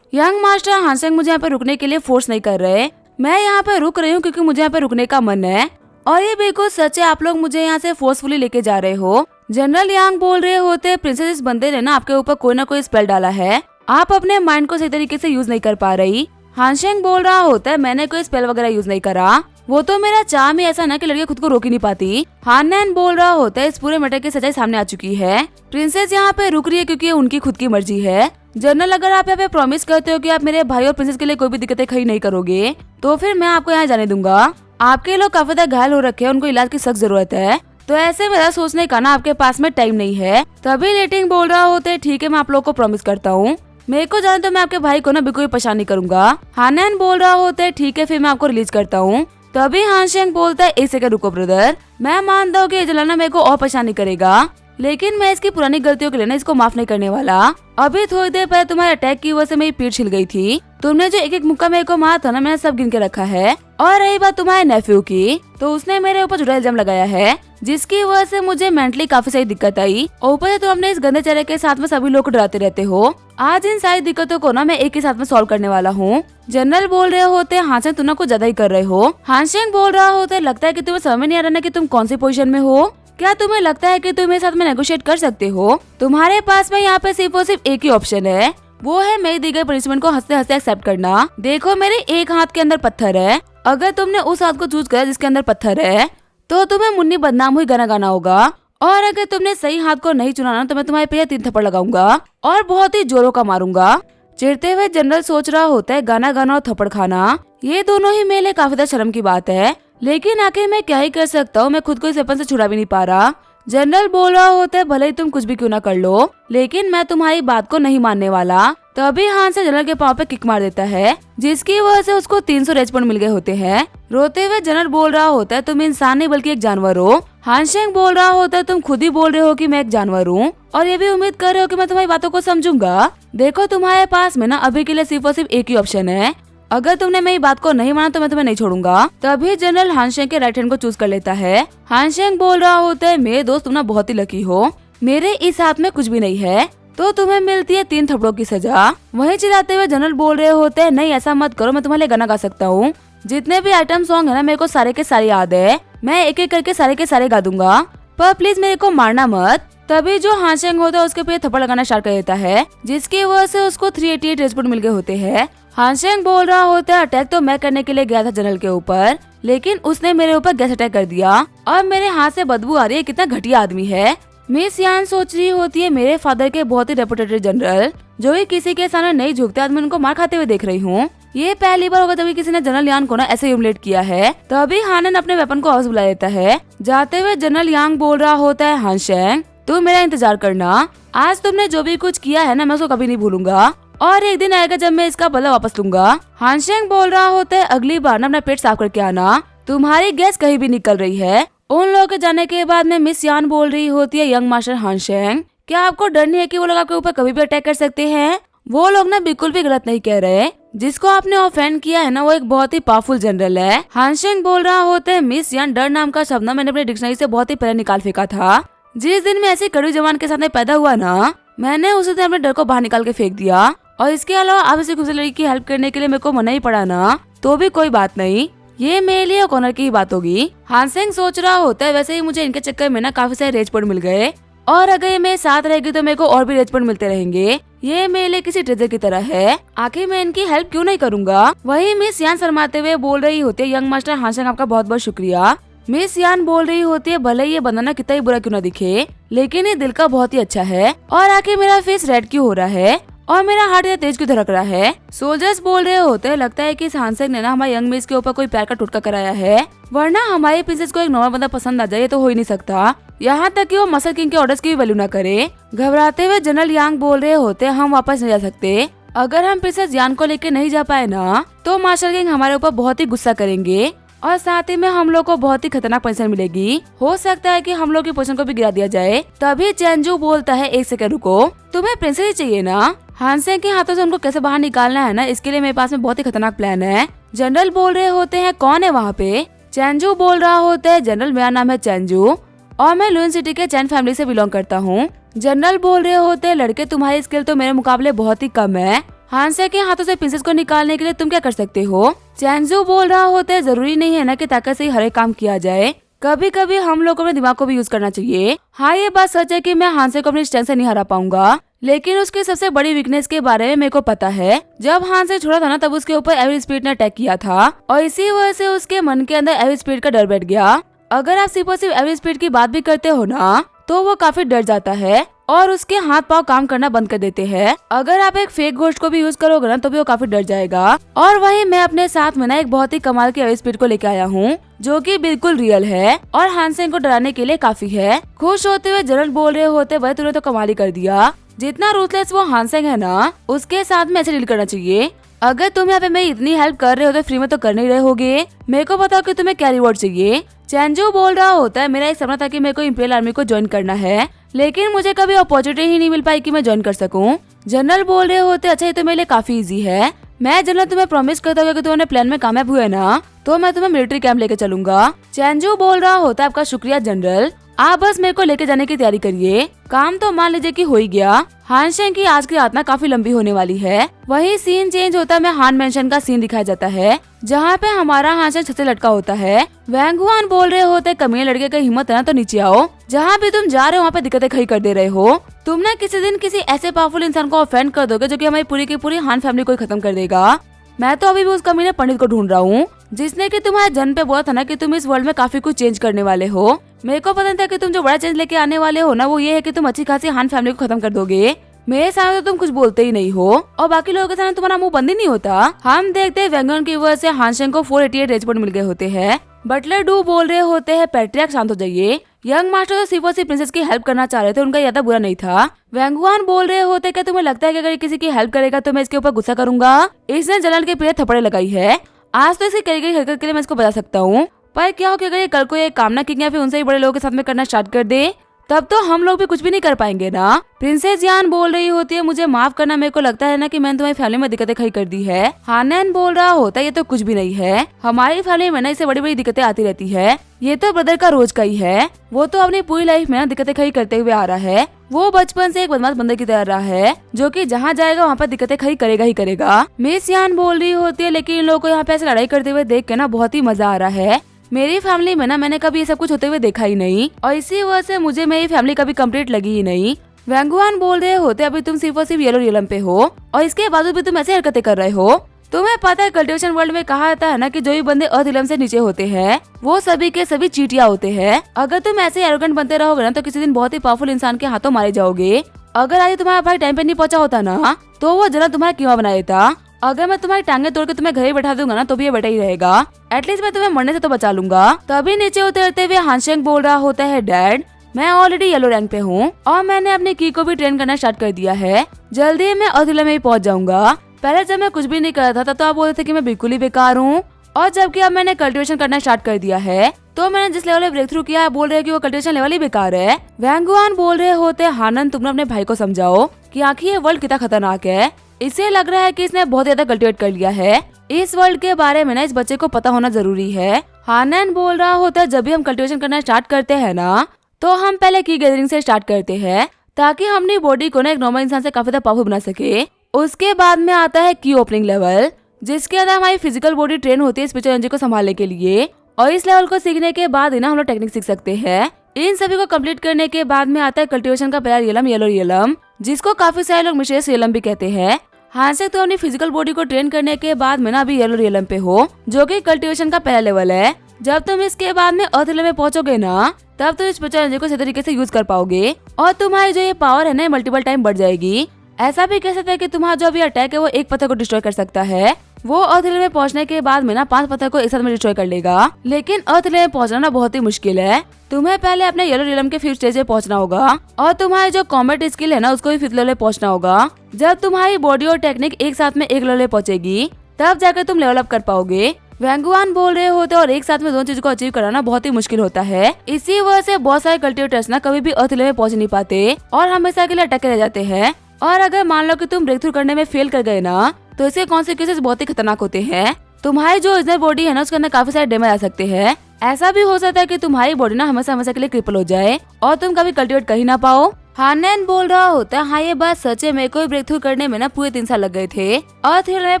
यंग मास्टर हानसेंग मुझे यहाँ पे रुकने के लिए फोर्स नहीं कर रहे, मैं यहाँ पे रुक रही हूँ क्योंकि मुझे यहाँ पे रुकने का मन है, और ये बिल्कुल सच है, आप लोग मुझे यहाँ से फोर्सफुली लेके जा रहे हो। जनरल यांग बोल रहे होते, प्रिंसेस इस बंदे ने ना आपके ऊपर कोई ना कोई स्पेल डाला है, आप अपने माइंड को सही तरीके से यूज नहीं कर पा रही। हानशेंग बोल रहा होता है, मैंने कोई स्पेल वगैरह यूज नहीं करा, वो तो मेरा चार्म ही ऐसा ना कि लड़के खुद को रोक ही नहीं पाती। हानन बोल रहा होता है, इस पूरे मैटर की सच्चाई सामने आ चुकी है, प्रिंसेस यहाँ पे रुक रही है क्योंकि उनकी खुद की मर्जी है। जनरल अगर आप यहाँ पे प्रॉमिस करते हो कि आप मेरे भाई और प्रिंसेस के लिए कोई भी दिक्कतें खड़ी नहीं करोगे तो फिर मैं आपको यहाँ जाने दूंगा। आपके लोग काफी ज्यादा घायल हो रखे हैं, उनको इलाज की सख्त जरूरत है, तो ऐसे मेरा सोचने का ना आपके पास में टाइम नहीं है। तभी लेटिंग बोल रहा होते, ठीक है मैं आप लोग को प्रॉमिस करता हूँ, मेरे को जाने तो मैं आपके भाई को ना बिल्कुल परेशान नहीं करूंगा। हानन बोल रहा होता है, ठीक है फिर मैं आपको रिलीज करता हूँ। तभी हानशेंग बोलता है, एक सेकंड रुको ब्रदर, मैं मानता हूँ कि जलाना मेरे को और परेशान नहीं करेगा, लेकिन मैं इसकी पुरानी गलतियों के लिए ना इसको माफ नहीं करने वाला। अभी थोड़ी देर पहले तुम्हारे अटैक की वजह से मेरी पीठ छिल गई थी, तुमने जो एक एक मुक्का मेरे को मारा था ना मैंने सब गिन के रखा है। और रही बात तुम्हारे नेफ्यू की, तो उसने मेरे ऊपर झूठा इल्जाम लगाया है, जिसकी वजह से मुझे मेंटली काफी सारी दिक्कत आई, और ऊपर से तुम अपने इस गंदे चेहरे के साथ में सभी लोग को डराते रहते हो। आज इन सारी दिक्कतों को ना मैं एक ही साथ में सॉल्व करने वाला हूँ। जनरल बोल रहे होते हैं, हानशेंग तुम ना कुछ ज्यादा ही कर रहे हो। हानशेंग बोल रहा होता है, लगता है कि तुम्हें समझ नहीं आ रहा कि तुम कौन सी पोजीशन में हो, क्या तुम्हें लगता है कि तुम मेरे साथ में नेगोशिएट कर सकते हो। तुम्हारे पास में यहाँ पे सिर्फ और सिर्फ एक ही ऑप्शन है, वो है मेरी दी गई पनिशमेंट को हंसते हंसते एक्सेप्ट करना। देखो मेरे एक हाथ के अंदर पत्थर है, अगर तुमने उस हाथ को चूज करा जिसके अंदर पत्थर है तो तुम्हें मुन्नी बदनाम हुई गाना गाना होगा, और अगर तुमने सही हाथ को नहीं चुना ना तो मैं तुम्हारे पे 3 थप्पड़ लगाऊंगा और बहुत ही जोरों का मारूंगा। चिढ़ते हुए जनरल सोच रहा होता है, गाना गाना और थप्पड़ खाना ये दोनों ही मेरे लिए काफी ज्यादा शर्म की बात है, लेकिन आखिर मैं क्या ही कर सकता हूँ, मैं खुद को इस वेपन से छुड़ा भी नहीं पा रहा। जनरल बोल रहा होता है, भले ही तुम कुछ भी क्यों ना कर लो, लेकिन मैं तुम्हारी बात को नहीं मानने वाला। तभी हान से जनरल के पाँव पे किक मार देता है, जिसकी वजह से उसको 300 रेज पॉइंट मिल गए होते हैं। रोते हुए जनरल बोल रहा होता है, तुम इंसान नहीं बल्कि एक जानवर हो। हानशेंग बोल रहा होता है, तुम खुद ही बोल रहे हो कि मैं एक जानवर हूँ, और ये भी उम्मीद कर रहे हो कि मैं तुम्हारी बातों को समझूंगा। देखो तुम्हारे पास में ना अभी के लिए सिर्फ और सिर्फ एक ही ऑप्शन है, अगर तुमने मेरी बात को नहीं माना तो मैं तुम्हें नहीं छोड़ूंगा। तभी जनरल हानशेंग के राइट हैंड को चूज कर लेता है। हानशेंग बोल रहा होता है, मेरे दोस्त तुम ना बहुत ही लकी हो, मेरे इस हाथ में कुछ भी नहीं है तो तुम्हें मिलती है 3 थप्पड़ों की सजा। वहीं चिल्लाते हुए जनरल बोल रहे होते हैं, नहीं ऐसा मत करो, मैं तुम्हारे लिए गाना गा सकता हूँ, जितने भी आइटम सॉन्ग है ना मेरे को सारे के सारे याद है, मैं एक एक करके सारे के सारे गा दूंगा, पर प्लीज मेरे को मारना मत। तभी जो हानशेंग होता है उसके पे थप्पड़ लगाना स्टार्ट कर देता है, जिसकी वजह से उसको 388 रेज पॉइंट मिल गए होते हैं। हानशेंग बोल रहा होता है, अटैक तो मैं करने के लिए गया था जनरल के ऊपर, लेकिन उसने मेरे ऊपर गैस अटैक कर दिया और मेरे हाथ से बदबू आ रही है, कितना घटिया आदमी है। मिस यान सोच रही होती है, मेरे फादर के बहुत ही रेपुटेड जनरल जो ही किसी के सामने नहीं झुकते, आज मैं उनको मार खाते हुए देख रही हूँ, ये पहली बार होगा तभी किसी ने जनरल यांग को ना ऐसे ह्यूमिलेट किया है। तभी हानन अपने वेपन को वापस बुला लेता है। जाते हुए जनरल यांग बोल रहा होता है, हानशेंग तुम मेरा इंतजार करना, आज तुमने जो भी कुछ किया है ना मैं उसको कभी नहीं भूलूंगा, और एक दिन आएगा जब मैं इसका बदला वापस लूंगा। हानशेंग बोल रहा होता है, अगली बार ना अपना पेट साफ करके आना, तुम्हारी गैस कहीं भी निकल रही है उन लोगों के जाने के बाद में मिस यान बोल रही होती है यंग मास्टर हानशेंग, क्या आपको डर नहीं है कि वो लोग आपके ऊपर कभी भी अटैक कर सकते हैं? वो लोग ना बिल्कुल भी गलत नहीं कह रहे। जिसको आपने ऑफेंड किया है ना वो एक बहुत ही पावरफुल जनरल है। हानशेंग बोल रहा होता है मिस यान, डर नाम का शब्द ना मैंने अपने डिक्शनरी से बहुत ही पहले निकाल फेंका था। जिस दिन मैं ऐसी कड़वी जवान के साथ में पैदा हुआ ना, मैंने उसी दिन अपने डर को बाहर निकाल के फेंक दिया। और इसके अलावा आप इसी दूसरी लड़की की हेल्प करने के लिए मेरे को मना ही पड़ा ना, तो भी कोई बात नहीं, ये मेरे लिए कॉर्नर की ही बात होगी। हानशेंग सोच रहा होता है वैसे ही मुझे इनके चक्कर में ना काफी सारे रेज पॉइंट मिल गए, और अगर ये मेरे साथ रहेगी तो मेरे को और भी रेज पॉइंट मिलते रहेंगे। ये मेरे लिए किसी ट्रेजर की तरह है, आखिर मैं इनकी हेल्प क्यों नहीं करूँगा। वही मिस यान शर्माते हुए बोल रही होती है यंग मास्टर हानशेंग, आपका बहुत बहुत शुक्रिया। मिस यान बोल रही होती है भले ये बंदा ना कितना ही बुरा क्यों ना दिखे, लेकिन ये दिल का बहुत ही अच्छा है। और आखिर मेरा फेस रेड क्यों हो रहा है और मेरा हार्ट या तेज क्यों धड़क रहा है? सोल्जर्स बोल रहे होते हैं लगता है कि इस हानशेंग ने ना हमारे यंग मिस के ऊपर कोई प्यार का टोटका कराया है, वरना हमारे प्रिंसेस को एक नॉर्मल बंदा पसंद आ जाए तो हो ही नहीं सकता। यहाँ तक कि वो मसल किंग के ऑर्डर्स की भी वैल्यू ना करे। घबराते हुए जनरल यांग बोल रहे होते हम वापस नहीं जा सकते। अगर हम प्रिंसेस यान को लेकर नहीं जा पाए ना तो मार्शल किंग हमारे ऊपर बहुत ही गुस्सा करेंगे और साथ ही में हम लोग को बहुत ही खतरनाक पोजीशन मिलेगी। हो सकता है कि हम लोग की पोजीशन को भी गिरा दिया जाए। तभी चेंजू बोलता है एक सेकंड रुको, तुम्हें प्रिंसेस ही चाहिए ना? हानशेंग के हाथों से उनको कैसे बाहर निकालना है ना, इसके लिए मेरे पास में बहुत ही खतरनाक प्लान है। जनरल बोल रहे होते हैं कौन है वहाँ पे? चेंजू बोल रहा होता है जनरल मेरा नाम है चेंजू और मैं लुइन सिटी के चैन फैमिली से बिलोंग करता हूँ। जनरल बोल रहे होते हैं लड़के तुम्हारी स्किल तो मेरे मुकाबले बहुत ही कम है, हानशेंग के हाथों से प्रिंसेस को निकालने के लिए तुम क्या कर सकते हो? चेंजू बोल रहा होता है जरूरी नहीं है ना कि ताकत से ही हर एक काम किया जाए, कभी कभी हम लोग को अपने दिमाग को भी यूज करना चाहिए। हाँ ये बात सच है कि मैं हानशेंग को अपनी स्ट्रेंथ से नहीं हरा पाऊंगा, लेकिन उसकी सबसे बड़ी वीकनेस के बारे में मेरे को पता है। जब हानशेंग छोड़ा था ना तब उसके ऊपर एवरी स्पिरिट ने अटैक किया था और इसी वजह से उसके मन के अंदर एवरी स्पिरिट का डर बैठ गया। अगर आप सिर्फ और सिर्फ एवरी स्पिरिट की बात भी करते हो ना तो वो काफी डर जाता है और उसके हाथ पांव काम करना बंद कर देते हैं। अगर आप एक फेक घोस्ट को भी यूज करोगे ना तो भी वो काफी डर जाएगा। और वही मैं अपने साथ में ना एक बहुत ही कमाल की एवरी स्पिरिट को लेके आया हूँ जो कि बिल्कुल रियल है और हानशेंग को डराने के लिए काफी है। खुश होते हुए जनरल बोल रहे होते भाई तूने तो कमाल ही कर दिया, जितना रूथलेस वो हानशेंग है ना उसके साथ में ऐसे डील करना चाहिए। अगर तुम यहाँ पे मेरी इतनी हेल्प कर रहे हो तो फ्री में तो कर नहीं रहे होगे, मेरे को बताओ कि तुम्हें क्या रिवॉर्ड चाहिए। चेंजू बोल रहा होता है मेरा एक सपना था कि मेरे को इंपीरियल आर्मी को ज्वाइन करना है, लेकिन मुझे कभी अपॉर्चुनिटी ही नहीं मिल पाई कि मैं ज्वाइन कर सकूं। जनरल बोल रहे होते अच्छा ये तो मेरे लिए काफी इजी है। मैं जनरल तुम्हें प्रॉमिस करता हूँ कि तुम अपने प्लान में कामयाब हुए ना तो मैं तुम्हें मिलिट्री कैंप लेके चलूंगा। चेंजू बोल रहा होता है आपका शुक्रिया जनरल, आप बस मेरे को लेके जाने की तैयारी करिए। काम तो मान लीजिए कि हो ही गया। हानशेंग की आज की रात ना काफी लंबी होने वाली है। वही सीन चेंज होता है, हान मेंशन का सीन दिखाया जाता है जहाँ पे हमारा हानशेंग छत से लटका होता है। वैंग हुआन बोल रहे होते कमीने लड़के का हिम्मत है ना तो नीचे आओ, जहाँ भी तुम जा रहे हो वहाँ पे दिक्कतें खड़ी कर दे रहे हो। तुम ना किसी दिन किसी ऐसे पावरफुल इंसान को ऑफेंड कर दोगे जो कि हमारी पूरी की पूरी हान फैमिली को ही खत्म कर देगा। मैं तो अभी भी उस कमीने पंडित को ढूंढ रहा हूँ जिसने कि तुम्हारे जन्म पे बोला था ना कि तुम इस वर्ल्ड में काफी कुछ चेंज करने वाले हो। मेरे को पता था कि तुम जो बड़ा चेंज लेके आने वाले हो ना वो ये है कि तुम अच्छी खासी हान फैमिली को खत्म कर दोगे। मेरे सामने तो तुम कुछ बोलते ही नहीं हो और बाकी लोगों के सामने तुम्हारा मुंह बंद ही नहीं होता। हम देखते हैं वैंगन की वजह से हानशेंग को 488 रेज पॉइंट मिल गए होते हैं। बटलर डू बोल रहे होते हैं पैट्रियार्क शांत हो जाइए, यंग मास्टर तो सिर्फ और सिर्फ प्रिंसेस की हेल्प करना चाह रहे थे, उनका ज्यादा बुरा नहीं था। वैंगुआन बोल रहे होते क्या तुम्हें लगता है कि अगर किसी की हेल्प करेगा तो मैं इसके ऊपर गुस्सा करूंगा? इसने जनरल के पीछे थप्पड़े लगाई है। आज तो इसकी करी गई हरकत के लिए मैं इसको बता सकता हूँ, पर क्या हो कि अगर ये कल को ये काम ना किंग या फिर उनसे ही बड़े लोगों के साथ में करना स्टार्ट कर दे तब तो हम लोग भी कुछ भी नहीं कर पाएंगे ना। प्रिंसेस यान बोल रही होती है मुझे माफ करना, मेरे को लगता है ना कि मैंने तुम्हारी फैमिली में दिक्कतें खड़ी कर दी है। हानैन बोल रहा होता है ये तो कुछ भी नहीं है, हमारी फैमिली में ना इससे बड़ी बड़ी दिक्कतें आती रहती है, ये तो ब्रदर का रोज का ही है। वो तो अपनी पूरी लाइफ में ना दिक्कतें खड़ी करते हुए आ रहा है। वो बचपन से एक बदमाश बंदे की तरह रहा है जो कि जहाँ जाएगा वहाँ पर दिक्कतें खड़ी करेगा ही करेगा। मिस यान बोल रही होती है लेकिन इन लोगों को यहाँ पे ऐसे लड़ाई करते हुए देख के ना बहुत ही मजा आ रहा है। मेरी फैमिली में ना मैंने कभी ये सब कुछ होते हुए देखा ही नहीं और इसी वजह से मुझे मेरी फैमिली कभी कंप्लीट लगी ही नहीं। वैंगुआन बोल रहे होते अभी तुम सिर्फ और सिर्फ येलो रियलम पे हो और इसके बावजूद भी तुम ऐसे हरकतें कर रहे हो। तुम्हें पता है कल्टिवेशन वर्ल्ड में कहा जाता है ना कि जो भी बंदे अर्थ रियलम से नीचे होते हैं वो सभी के सभी चीटिया होते हैं। अगर तुम ऐसे एरोगेंट बनते रहोगे ना तो किसी दिन बहुत ही पावरफुल इंसान के हाथों मारे जाओगे। अगर आज तुम्हारा भाई टाइम पे नहीं पहुंचा होता ना तो वो जना तुम्हारा कीमा बना देता। अगर मैं तुम्हारी टांगे तोड़ के तुम्हें घर ही बैठा दूंगा ना तो भी ये बैठा ही रहेगा। एटलीस्ट मैं तुम्हें मरने से तो बचा लूंगा। तभी नीचे उतरते हुए हानशेंग बोल रहा होता है डैड मैं ऑलरेडी येलो रैंक पे हूँ और मैंने अपनी की को भी ट्रेन करना स्टार्ट कर दिया है, जल्दी ही मैं अर्थ रियलम में ही पहुंच जाऊंगा। पहले जब मैं कुछ भी नहीं कर रहा था तो आप बोलते थे कि मैं बिल्कुल ही बेकार हूँ और जबकि अब मैंने कल्टिवेशन करना स्टार्ट कर दिया है तो मैंने जिस लेवल में ब्रेक थ्रू किया है बोल रहे कि वो कल्टिवेशन लेवल ही बेकार है। वैंगुआन बोल रहे होते हानन तुमने अपने भाई को समझाओ कि आखिर ये वर्ल्ड कितना खतरनाक है। इसे लग रहा है कि इसने बहुत ज्यादा कल्टिवेट कर लिया है। इस वर्ल्ड के बारे में ना इस बच्चे को पता होना जरूरी है। हानन बोल रहा होता है जब भी हम कल्टिवेशन करना स्टार्ट करते हैं ना तो हम पहले की गैदरिंग से स्टार्ट करते हैं ताकि हम अपनी बॉडी को ना एक नॉर्मल इंसान से काफी ज्यादा पावरफुल बना सके। उसके बाद में आता है की ओपनिंग लेवल जिसके अंदर हमारी फिजिकल बॉडी ट्रेन होती है स्पिरिचुअल एनर्जी को संभालने के लिए। और इस लेवल को सीखने के बाद ही ना हम लोग टेक्निक सीख सकते हैं। इन सभी को कंप्लीट करने के बाद में आता है कल्टिवेशन का पहला रियलम येलो रियलम जिसको काफी सारे लोग मिस्टीरियस रियलम भी कहते हैं। हाँ से तो अपनी फिजिकल बॉडी को ट्रेन करने के बाद में ना अभी येलो रियलम पे हो जो कि कल्टिवेशन का पहला लेवल है। जब तुम इसके बाद में अर्थ लेवल में पहुंचोगे ना तब तुम इस स्पिरिचुअल एनर्जी को सही तरीके से यूज कर पाओगे और तुम्हारी जो ये पावर है ना मल्टीपल टाइम बढ़ जाएगी। ऐसा भी कह सकते हैं कि तुम्हारा जो अभी अटैक है वो एक पत्थर को डिस्ट्रॉय कर सकता है। वो अर्थ लेवल में पहुंचने के बाद में ना 5 पत्थर को एक साथ में डिस्ट्रॉय कर लेगा। लेकिन अर्थ लेवल में पहुंचना ना बहुत ही मुश्किल है। तुम्हें पहले अपने येलो रियलम के 5th स्टेज पे पहुंचना होगा और तुम्हारी जो कॉम्बैट स्किल है ना उसको भी 5th लेवल पे पहुंचना होगा। जब तुम्हारी बॉडी और टेक्निक एक साथ में एक लेवल पे पहुंचेगी तब जाकर तुम लेवल अप कर पाओगे। वैंगुआन बोल रहे होते और एक साथ में दोनों चीज को अचीव कराना बहुत ही मुश्किल होता है। इसी वजह से बहुत सारे कल्टिवेटर्स ना कभी भी अर्थ लेवल में पहुंच नहीं पाते और हमेशा के लिए अटके रह जाते हैं। और अगर मान लो कि तुम ब्रेक थ्रू करने में फेल कर गए ना तो इसके कॉन्सिक्वेंसेस बहुत ही खतरनाक होते हैं। तुम्हारी जो ओरिजिनल बॉडी है ना उसके अंदर काफी सारे डैमेज आ सकते हैं। ऐसा भी हो सकता है कि तुम्हारी बॉडी ना हमेशा हमेशा के लिए क्रिपल हो जाए और तुम कभी कल्टिवेट कर ही ना पाओ। हानन बोल रहा होता है हाँ ये बात सच है, मेरे को ब्रेक थ्रू करने में ना पूरे 3 साल लग गए थे और थिल में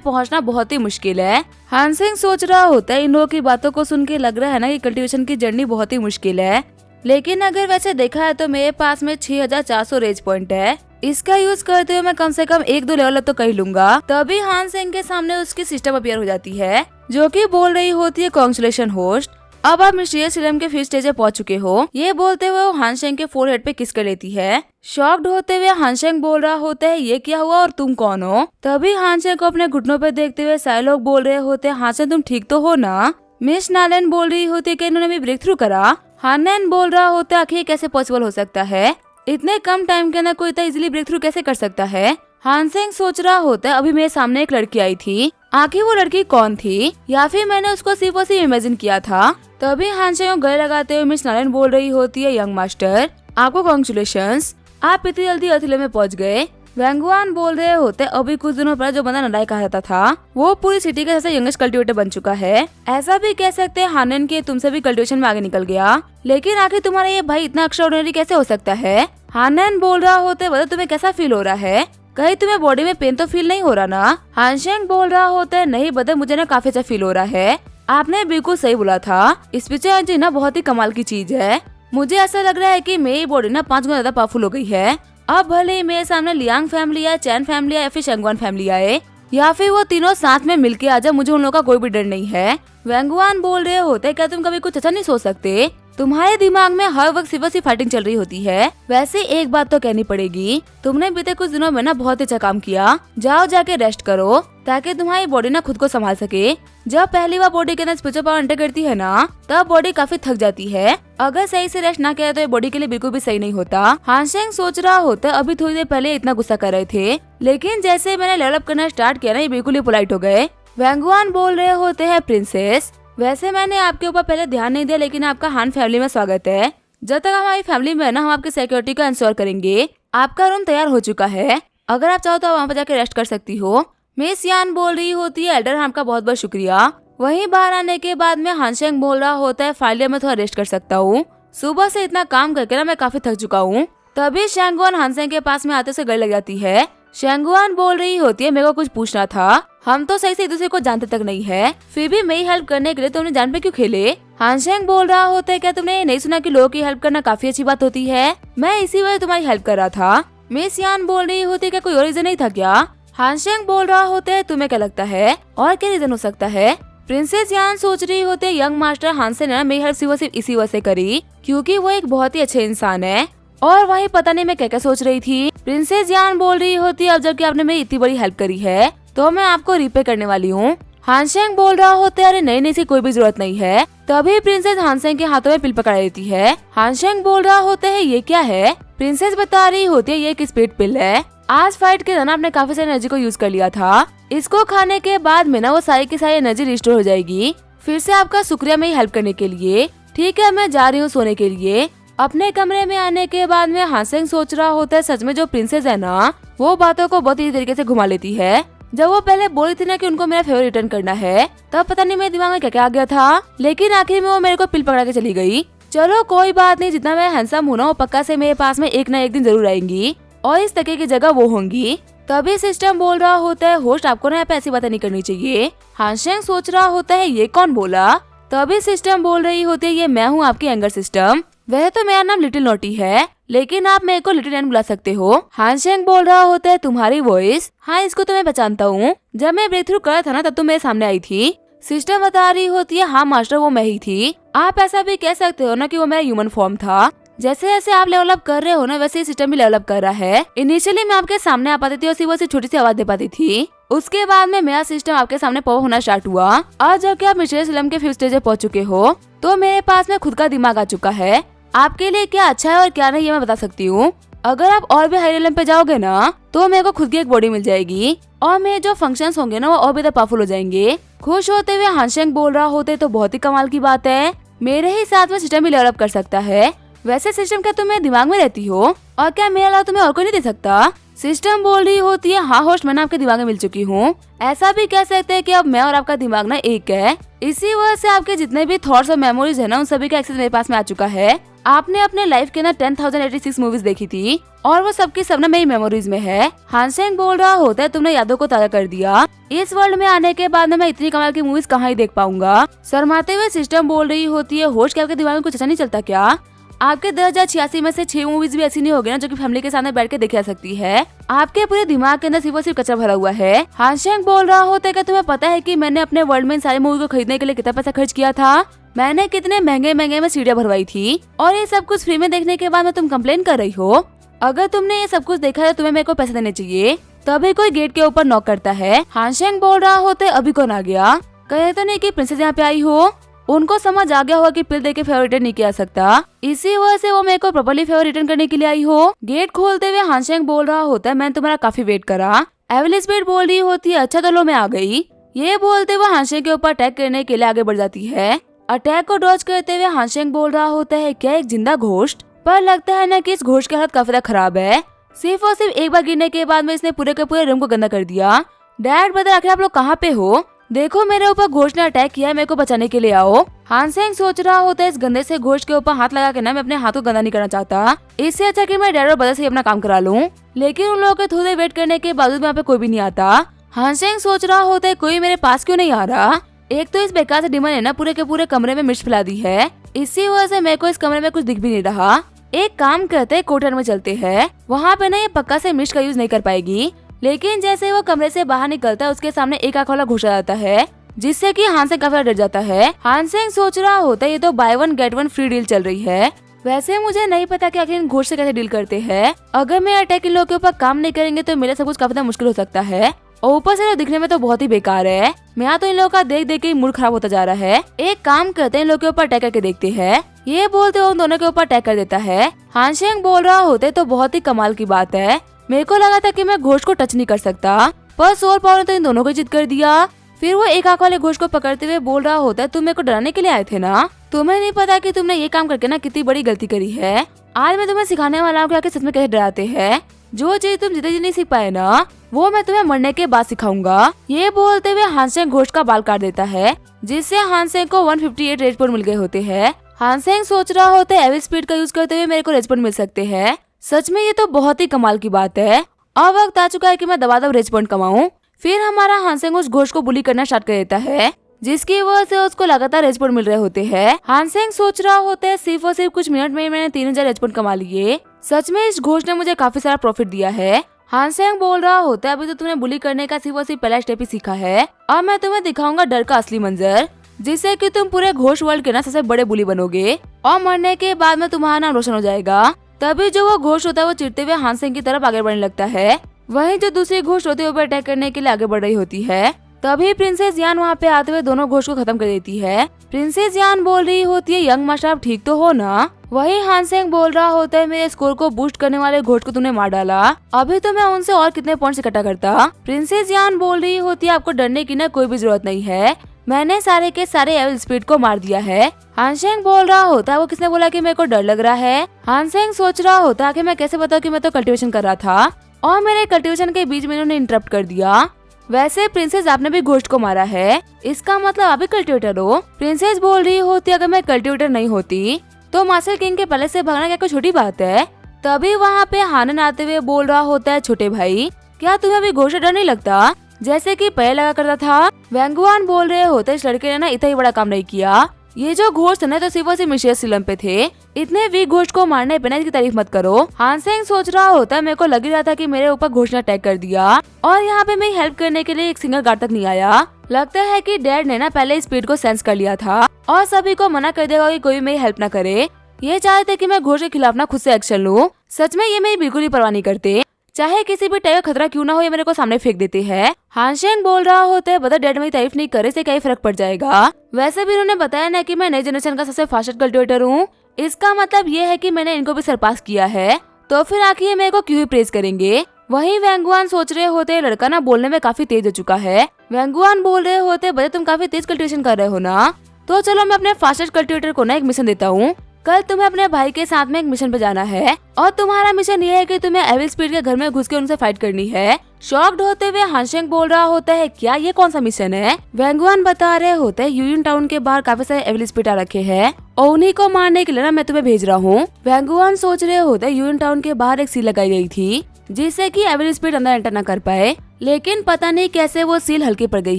पहुंचना बहुत ही मुश्किल है। हानसिंग सोच रहा होता है इन लोगों की बातों को सुन के लग रहा है ना कि कल्टिवेशन की जर्नी बहुत ही मुश्किल है। लेकिन अगर वैसे देखा है तो मेरे पास में 6400 रेज पॉइंट है। इसका यूज करते हुए मैं कम से कम 1-2 लेवल अप तो कर लूंगा। तभी हानसिंग के सामने उसकी सिस्टम अपीयर हो जाती है जो कि बोल रही होती है कांग्रेचुलेशन होस्ट, अब आप मिस्टीरियस रियलम के 5th स्टेज पे पहुंच चुके हो। ये बोलते हुए वो हानशेंग के फोरहेड पे किस कर लेती है। शॉक्ड होते हुए हानशेंग बोल रहा होता है ये क्या हुआ और तुम कौन हो। तभी हानशेंग को अपने घुटनों पे देखते हुए सारे लोग बोल रहे होते हैं हानशेंग तुम ठीक तो हो ना। मिस नालन बोल रही होती है कि इन्होंने भी ब्रेक थ्रू करा। हानन बोल रहा होता है आखिर कैसे पॉसिबल हो सकता है, इतने कम टाइम के अंदर कोई इतना इजीली ब्रेक थ्रू कैसे कर सकता है। हानसेंग सोच रहा होता है अभी मेरे सामने एक लड़की आई थी, आखिर वो लड़की कौन थी या फिर मैंने उसको सिर्फ और सिर्फ इमेजिन किया था। तभी हानसेंग को गले लगाते हुए मिस नालन बोल रही होती है यंग मास्टर आपको कांग्रेचुलेशंस, आप इतनी जल्दी अर्थ लेवल में पहुंच गए। वैंगुआन बोल रहे होते अभी कुछ दिनों पहले जो बंदा नडाई कहा जाता था वो पूरी सिटी का सबसे यंगेस्ट कल्टिवेटर बन चुका है। ऐसा भी कह सकते हैं हानन के तुमसे भी कल्टिवेशन में आगे निकल गया, लेकिन आखिर तुम्हारा ये भाई इतना एक्स्ट्राऑर्डिनरी कैसे हो सकता है। हानन बोल रहा होते बता तुम्हें कैसा फील हो रहा है, कहीं तुम्हें बॉडी में पेन तो फील नहीं हो रहा ना। हानशेंग बोल रहा होता है नहीं बता मुझे ना काफी अच्छा फील हो रहा है, आपने बिल्कुल सही बोला था, स्पिरिचुअल एनर्जी ना बहुत ही कमाल की चीज है। मुझे ऐसा लग रहा है कि मेरी बॉडी ना 5 गुना ज्यादा पावरफुल हो गई है। अब भले ही मेरे सामने लियांग फैमिली या चैन फैमिली या फिर शेंगवान फैमिली आए या फिर वो तीनों साथ में मिलके आ जाए, मुझे उन लोगों का कोई भी डर नहीं है। वैंगुआन बोल रहे होते क्या तुम कभी कुछ अच्छा नहीं सोच सकते, तुम्हारे दिमाग में हर वक्त सिर्फ फाइटिंग चल रही होती है। वैसे एक बात तो कहनी पड़ेगी, तुमने बीते कुछ दिनों में ना बहुत अच्छा काम किया, जाओ जाके रेस्ट करो ताकि तुम्हारी बॉडी ना खुद को संभाल सके। जब पहली बार बॉडी के अंदर स्पिरिचुअल पावर एंटर करती है ना तब बॉडी काफी थक जाती है, अगर सही से रेस्ट ना किया तो ये बॉडी के लिए बिल्कुल भी सही नहीं होता। हानशेंग सोच रहा होता अभी थोड़ी देर पहले इतना गुस्सा कर रहे थे, लेकिन जैसे मैंने लेवल अप करना स्टार्ट किया ना ये बिल्कुल ही पोलाइट हो गए। वैंगुआन बोल रहे होते हैं प्रिंसेस वैसे मैंने आपके ऊपर पहले ध्यान नहीं दिया, लेकिन आपका हान फैमिली में स्वागत है। जब तक हमारी फैमिली में है ना हम आपकी सिक्योरिटी को इंश्योर करेंगे। आपका रूम तैयार हो चुका है, अगर आप चाहो तो वहाँ पर जाके रेस्ट कर सकती हो। मिस यान बोल रही होती है एल्डर हान का बहुत बहुत शुक्रिया। वहीं बाहर आने के बाद में हानशेंग बोल रहा होता है फाइनली मैं थोड़ा रेस्ट कर सकता हूँ, सुबह से इतना काम करके ना मैं काफी थक चुका हूँ। तभी शेंगुआन हानशेंग के पास में आते से गले लग जाती है। शेंगुआन बोल रही होती है मेरे को कुछ पूछना था, हम तो सही से एक दूसरे को जानते तक नहीं है, फिर भी मेरी हेल्प करने के लिए तुमने जान पे क्यों खेले। हानशेंग बोल रहा होता है क्या तुमने नहीं सुना कि लोगों की हेल्प करना काफी अच्छी बात होती है, मैं इसी वजह तुम्हारी हेल्प कर रहा था। मिस यान बोल रही होती है क्या कोई और रीजन नहीं था क्या। हानशेंग बोल रहा होता है तुम्हें क्या लगता है और क्या रीजन हो सकता है। प्रिंसेस यान सोच रही होते है यंग मास्टर हानसेन ने मेरी हेल्प सिर्फ इसी वजह से करी क्योंकि वो एक बहुत ही अच्छे इंसान है, और वही पता नहीं मैं क्या क्या सोच रही थी। प्रिंसेस यान बोल रही होती है अब जबकि आपने मेरी इतनी बड़ी हेल्प करी है तो मैं आपको रिपे करने वाली हूँ। हानशेंग बोल रहा होता है अरे नहीं नहीं, कोई भी जरूरत नहीं है। तभी प्रिंसेस हानशेंग के हाथों में पिल पकड़ा देती है। हानशेंग बोल रहा होता है ये क्या है। प्रिंसेस बता रही होती है ये एक स्पिरिट पिल है, आज फाइट के दौरान आपने काफी सारी एनर्जी को यूज कर लिया था, इसको खाने के बाद में ना वो सारी की सारी एनर्जी रिस्टोर हो जाएगी। फिर से आपका शुक्रिया मेरी हेल्प करने के लिए। ठीक है, मैं जा रही हूँ सोने के लिए। अपने कमरे में आने के बाद में हानसेंग सोच रहा होता है सच में जो प्रिंसेस है ना, वो बातों को बहुत ही तरीके से घुमा लेती है। जब वो पहले बोली थी ना कि उनको मेरा फेवर रिटर्न करना है, तब पता नहीं मेरे दिमाग में क्या क्या आ गया था, लेकिन आखिर में वो मेरे को पिल पकड़ा के चली गई। चलो कोई बात नहीं, जितना मैं हैंडसम हूँ ना, वो पक्का से मेरे पास में एक ना एक दिन जरूर आएंगी और इस तके की जगह वो होंगी। तभी सिस्टम बोल रहा होता है होस्ट आपको ना यहाँ पे ऐसी बातें नहीं करनी चाहिए। हानसेंग सोच रहा होता है ये कौन बोला। तभी सिस्टम बोल रही होती है ये मैं हूँ आपकी एंगर सिस्टम। वह तो मेरा नाम लिटिल नोटी है, लेकिन आप मेरे को लिटिल एन बुला सकते हो। हानसेंग बोल रहा होता है तुम्हारी वॉइस, हाँ इसको तो मैं पहचानता हूँ, जब मैं ब्रेक थ्रू कर रहा था ना तब तुम मेरे सामने आई थी। सिस्टम बता रही होती है हाँ मास्टर वो मैं ही थी। आप ऐसा भी कह सकते हो ना कि वो मेरा ह्यूमन फॉर्म था। जैसे जैसे आप लेवल अप कर रहे हो ना, वैसे ही सिस्टम भी लेवल अप कर रहा है। इनिशियली मैं आपके सामने आ पाती थी और सिर्फ वो छोटी सी आवाज दे पाती थी। उसके बाद में मेरा सिस्टम आपके सामने पावर होना स्टार्ट हुआ। आज जबकि आप मिस्टीरियस रियल्म के 5th स्टेज पे पहुंच चुके हो, तो मेरे पास में खुद का दिमाग आ चुका है। आपके लिए क्या अच्छा है और क्या नहीं ये मैं बता सकती हूँ। अगर आप और भी हाई रियल्म पे जाओगे ना, तो मेरे को खुद की एक बॉडी मिल जाएगी और मेरे जो फंक्शंस होंगे ना वो और भी ज्यादा पावरफुल हो जाएंगे। खुश होते हुए हानसेंग बोल रहा होते तो बहुत ही कमाल की बात है, मेरे ही साथ में सिस्टम भी डेवलप कर सकता है। वैसे सिस्टम क्या तुम मेरे दिमाग में रहती हो और क्या मेरे अलावा तुम्हें और कोई नहीं दे सकता। सिस्टम बोल रही होती है हाँ होस्ट मैं आपके दिमाग में मिल चुकी हूँ। ऐसा भी कह सकते हैं कि अब मैं और आपका दिमाग ना एक है। इसी वजह से आपके जितने भी थॉट्स और मेमोरीज है ना, उन सभी का एक्सेस मेरे पास में आ चुका है। आपने अपने लाइफ के ना 10,086 मूवीज देखी थी और वो सबकी सब ना मेरी मेमोरीज में है। हानसेंग बोल रहा होता है तुमने यादों को ताजा कर दिया। इस वर्ल्ड में आने के बाद मैं इतनी कमाल की मूवीज कहाँ ही देख पाऊंगा। शर्माते हुए सिस्टम बोल रही होती है होस्ट क्या आपके दिमाग में कुछ अच्छा नहीं चलता क्या। आपके 10,086 में से 6 मूवीज भी ऐसी नहीं होगी ना जो कि फैमिली के सामने बैठ के देखी जा सकती है। आपके पूरे दिमाग के अंदर सिर्फ और सिर्फ कचरा भरा हुआ है। हानसेंग बोल रहा होता है कि तुम्हें पता है कि मैंने अपने वर्ल्ड में सारी मूवी को खरीदने के लिए कितना पैसा खर्च किया था। मैंने कितने महंगे महंगे में सीढ़ियां भरवाई थी और ये सब कुछ फ्री में देखने के बाद में तुम कंप्लेन कर रही हो। अगर तुमने ये सब कुछ देखा है तो तुम्हें मेरे को पैसे देने चाहिए। तभी कोई गेट के ऊपर नॉक करता है। हानसेंग बोल रहा होता है अभी कौन आ गया। कहे तो नहीं कि प्रिंसेस यहाँ पे आई हो। उनको समझ आ गया होगा कि पिल देके फेवर रिटर्न नहीं किया सकता, इसी वजह से वो मेरे को प्रॉपर्ली फेवर रिटर्न करने के लिए आई हो। गेट खोलते हुए हानसेंग बोल रहा होता है मैंने तुम्हारा काफी वेट करा। एवेलिस्बेट बोल रही होती है अच्छा तो लो मैं आ गई। ये बोलते हुए हानसेंग के ऊपर अटैक करने के लिए आगे बढ़ जाती है। अटैक को डॉज करते हुए हानसेंग बोल रहा होता है क्या एक जिंदा घोस्ट, पर लगता है ना कि इस घोस्ट की हालत काफी ज्यादा खराब है। सिर्फ और सिर्फ एक बार गिरने के बाद में इसने पूरे के पूरे रूम को गंदा कर दिया। डैड ब्रदर आखिर आप लोग कहाँ पे हो, देखो मेरे ऊपर घोस्ट ने अटैक किया है, मेरे को बचाने के लिए आओ। हानसेंग सोच रहा होता है इस गंदे से घोस्ट के ऊपर हाथ लगा के ना मैं अपने हाथ को गंदा नहीं करना चाहता। इससे अच्छा कि मैं डैड और ब्रदर से अपना काम करा लूं। लेकिन उन लोगों के थोड़ी वेट करने के बावजूद यहाँ पे कोई भी नहीं आता। हानसेंग सोच रहा होता है कोई मेरे पास क्यों नहीं आ रहा। एक तो इस बेकार से डिमन ने ना पूरे के पूरे कमरे में मिर्च फैला दी है, इसी वजह से मेरे को इस कमरे में कुछ दिख भी नहीं रहा। एक काम करते हैं कोठर में चलते हैं, वहाँ पे ना ये पक्का से मिर्च का यूज नहीं कर पाएगी। लेकिन जैसे वो कमरे से बाहर निकलता है उसके सामने एक आंख वाला घुस जाता है, जिससे कि हानसेंग काफी डर जाता है। हानसेंग सोच रहा होता है ये तो बाय 1 गेट 1 फ्री डील चल रही है। वैसे मुझे नहीं पता कि आखिर इन घोस्ट से कैसे डील करते हैं। अगर मेरे अटैक इन लोगों के ऊपर काम नहीं करेंगे तो मेरा सब कुछ काफी मुश्किल हो सकता है। और ऊपर से दिखने में तो बहुत ही बेकार है। मेरा तो इन लोगों का देख देख के मूड खराब होता जा रहा है। एक काम करते हैं इन लोगों के ऊपर अटैक करके देखते हैं। ये बोलते हुए उन दोनों के ऊपर अटैक कर देता है। हानसेंग बोल रहा होते तो बहुत ही कमाल की बात है, मेरे को लगा था कि मैं घोस्ट को टच नहीं कर सकता, पर सोल पावर ने तो इन दोनों को जिद कर दिया। फिर वो एक आंख वाले घोस्ट को पकड़ते हुए बोल रहा होता है तुम मेरे को डराने के लिए आए थे ना, तुम्हें नहीं पता कि तुमने ये काम करके ना कितनी बड़ी गलती करी है। आज मैं तुम्हें सिखाने वाला हूँ कि सच में कैसे डराते हैं। जो चीज तुम जितनी नहीं सीख पाए ना, वो मैं तुम्हें मरने के बाद सिखाऊंगा। ये बोलते हुए हानसेंग घोस्ट का बाल काट देता है, जिससे हानसेंग को 158 रेज पॉइंट मिल गए होते हैं। हानसेंग सोच रहा होता है एविल स्पीड का यूज करते हुए मेरे को रेज पॉइंट मिल सकते हैं। सच में ये तो बहुत ही कमाल की बात है। अब वक्त आ चुका है कि मैं दबादब रेज पॉइंट कमाऊं। फिर हमारा हानसेंग उस घोस्ट को बुली करना स्टार्ट कर देता है, जिसकी वजह से उसको लगातार रेज पॉइंट मिल रहे होते हैं। हानसेंग सोच रहा होता है सिर्फ और सिर्फ कुछ मिनट में मैंने 3000 रेज पॉइंट कमा लिए। सच में इस घोस्ट ने मुझे काफी सारा प्रॉफिट दिया है। हानसेंग बोल रहा होता है अभी तो तुमने बुली करने का सिर्फ और सिर्फ पहला स्टेप ही सीखा है। अब मैं तुम्हें दिखाऊंगा डर का असली मंजर, जिससे कि तुम पूरे घोस्ट वर्ल्ड के ना सबसे बड़े बुली बनोगे और मरने के बाद में तुम्हारा नाम रोशन हो जाएगा। तभी जो वो घोस्ट होता है वो चिढ़ते हुए हानसेंग की तरफ आगे बढ़ने लगता है। वहीं जो दूसरी घोस्ट होती है ऊपर अटैक करने के लिए आगे बढ़ रही होती है। तभी प्रिंसेस यान वहाँ पे आते हुए दोनों घोस्ट को खत्म कर देती है। प्रिंसेस यान बोल रही होती है यंग मास्टर आप ठीक तो हो ना। वही हानसेंग बोल रहा होता है मेरे स्कोर को बूस्ट करने वाले घोस्ट को तुमने मार डाला, अभी तो मैं उनसे और कितने पॉइंट्स इकट्ठा करता। प्रिंसेस यान बोल रही होती है आपको डरने की ना कोई भी जरूरत नहीं है, मैंने सारे के सारे एविल स्पिरिट को मार दिया है। हानशेंग बोल रहा होता है वो किसने बोला कि मेरे को डर लग रहा है। हानशेंग सोच रहा होता कि मैं कैसे बताऊं कि मैं तो कल्टीवेशन कर रहा था और मेरे कल्टीवेशन के बीच में इन्होंने इंटरप्ट कर दिया। वैसे प्रिंसेस आपने भी घोस्ट को मारा है, इसका मतलब आप भी कल्टीवेटर हो। प्रिंसेस बोल रही होती अगर मैं कल्टीवेटर नहीं होती तो मास्टर किंग के पैलेस से भागना क्या कोई छोटी बात है। तभी वहाँ पे हानन आते हुए बोल रहा होता है छोटे भाई क्या तुम्हें अभी घोस्ट डर नहीं लगता जैसे कि पहले लगा करता था। वेंगुआन बोल रहे होते इस लड़के ने ना इतना ही बड़ा काम नहीं किया, ये जो घोस्ट है तो सिर्फ और सिर्फ मिशेल सिलम पे थे, इतने वीक घोस्ट को मारने पे ना इसकी तारीफ मत करो। हानसेंग सोच रहा होता मेरे को लग ही रहा था कि मेरे ऊपर घोस्ट ने अटैक कर दिया और यहाँ पे मैं हेल्प करने के लिए एक सिंगल गार्ड तक नहीं आया। लगता है कि डैड ने ना पहले स्पीड को सेंस कर लिया था और सभी को मना कर देगा कि कोई मेरी हेल्प ना करे। ये चाहते कि मैं घोस्ट के खिलाफ ना खुद से एक्शन लूं। सच में ये मेरी बिल्कुल ही परवाह नहीं करते, चाहे किसी भी टाइप का खतरा क्यों ना हो ये मेरे को सामने फेंक देते हैं। हानशेंग बोल रहा होता है बता डैड मेरी तारीफ नहीं करे से क्या ही फर्क पड़ जाएगा। वैसे भी उन्होंने बताया ना कि मैं नई जनरेशन का सबसे फास्टेस्ट कल्टीवेटर हूँ, इसका मतलब ये है कि मैंने इनको भी सरपास किया है, तो फिर आखिर मेरे को क्यों ही प्रेज करेंगे। वहीं वेंगुआन सोच रहे होते लड़का ना बोलने में काफी तेज हो चुका है। वेंगुआन बोल रहे होते बता तुम काफी तेज कल्टीवेशन कर रहे हो ना, तो चलो मैं अपने फास्टेस्ट कल्टीवेटर को ना एक मिशन देता हूँ। कल तुम्हें अपने भाई के साथ में एक मिशन पे जाना है और तुम्हारा मिशन ये है कि तुम्हें एविल स्पीड के घर में घुस के उनसे फाइट करनी है। शॉक्ड होते हुए हानशेंग बोल रहा होता है क्या ये कौन सा मिशन है। वेंगुआन बता रहे होते हैं यूयन टाउन के बाहर काफी सारे एविल स्पीड आ रखे हैं और उन्हीं को मारने के लिए ना मैं तुम्हें भेज रहा हूँ। वेंगुआन सोच रहे होते हैं यूयन टाउन के बाहर एक सील लगाई गई थी जिससे कि एविल स्पीड अंदर एंटर न कर पाए, लेकिन पता नहीं कैसे वो सील हल्की पड़ गई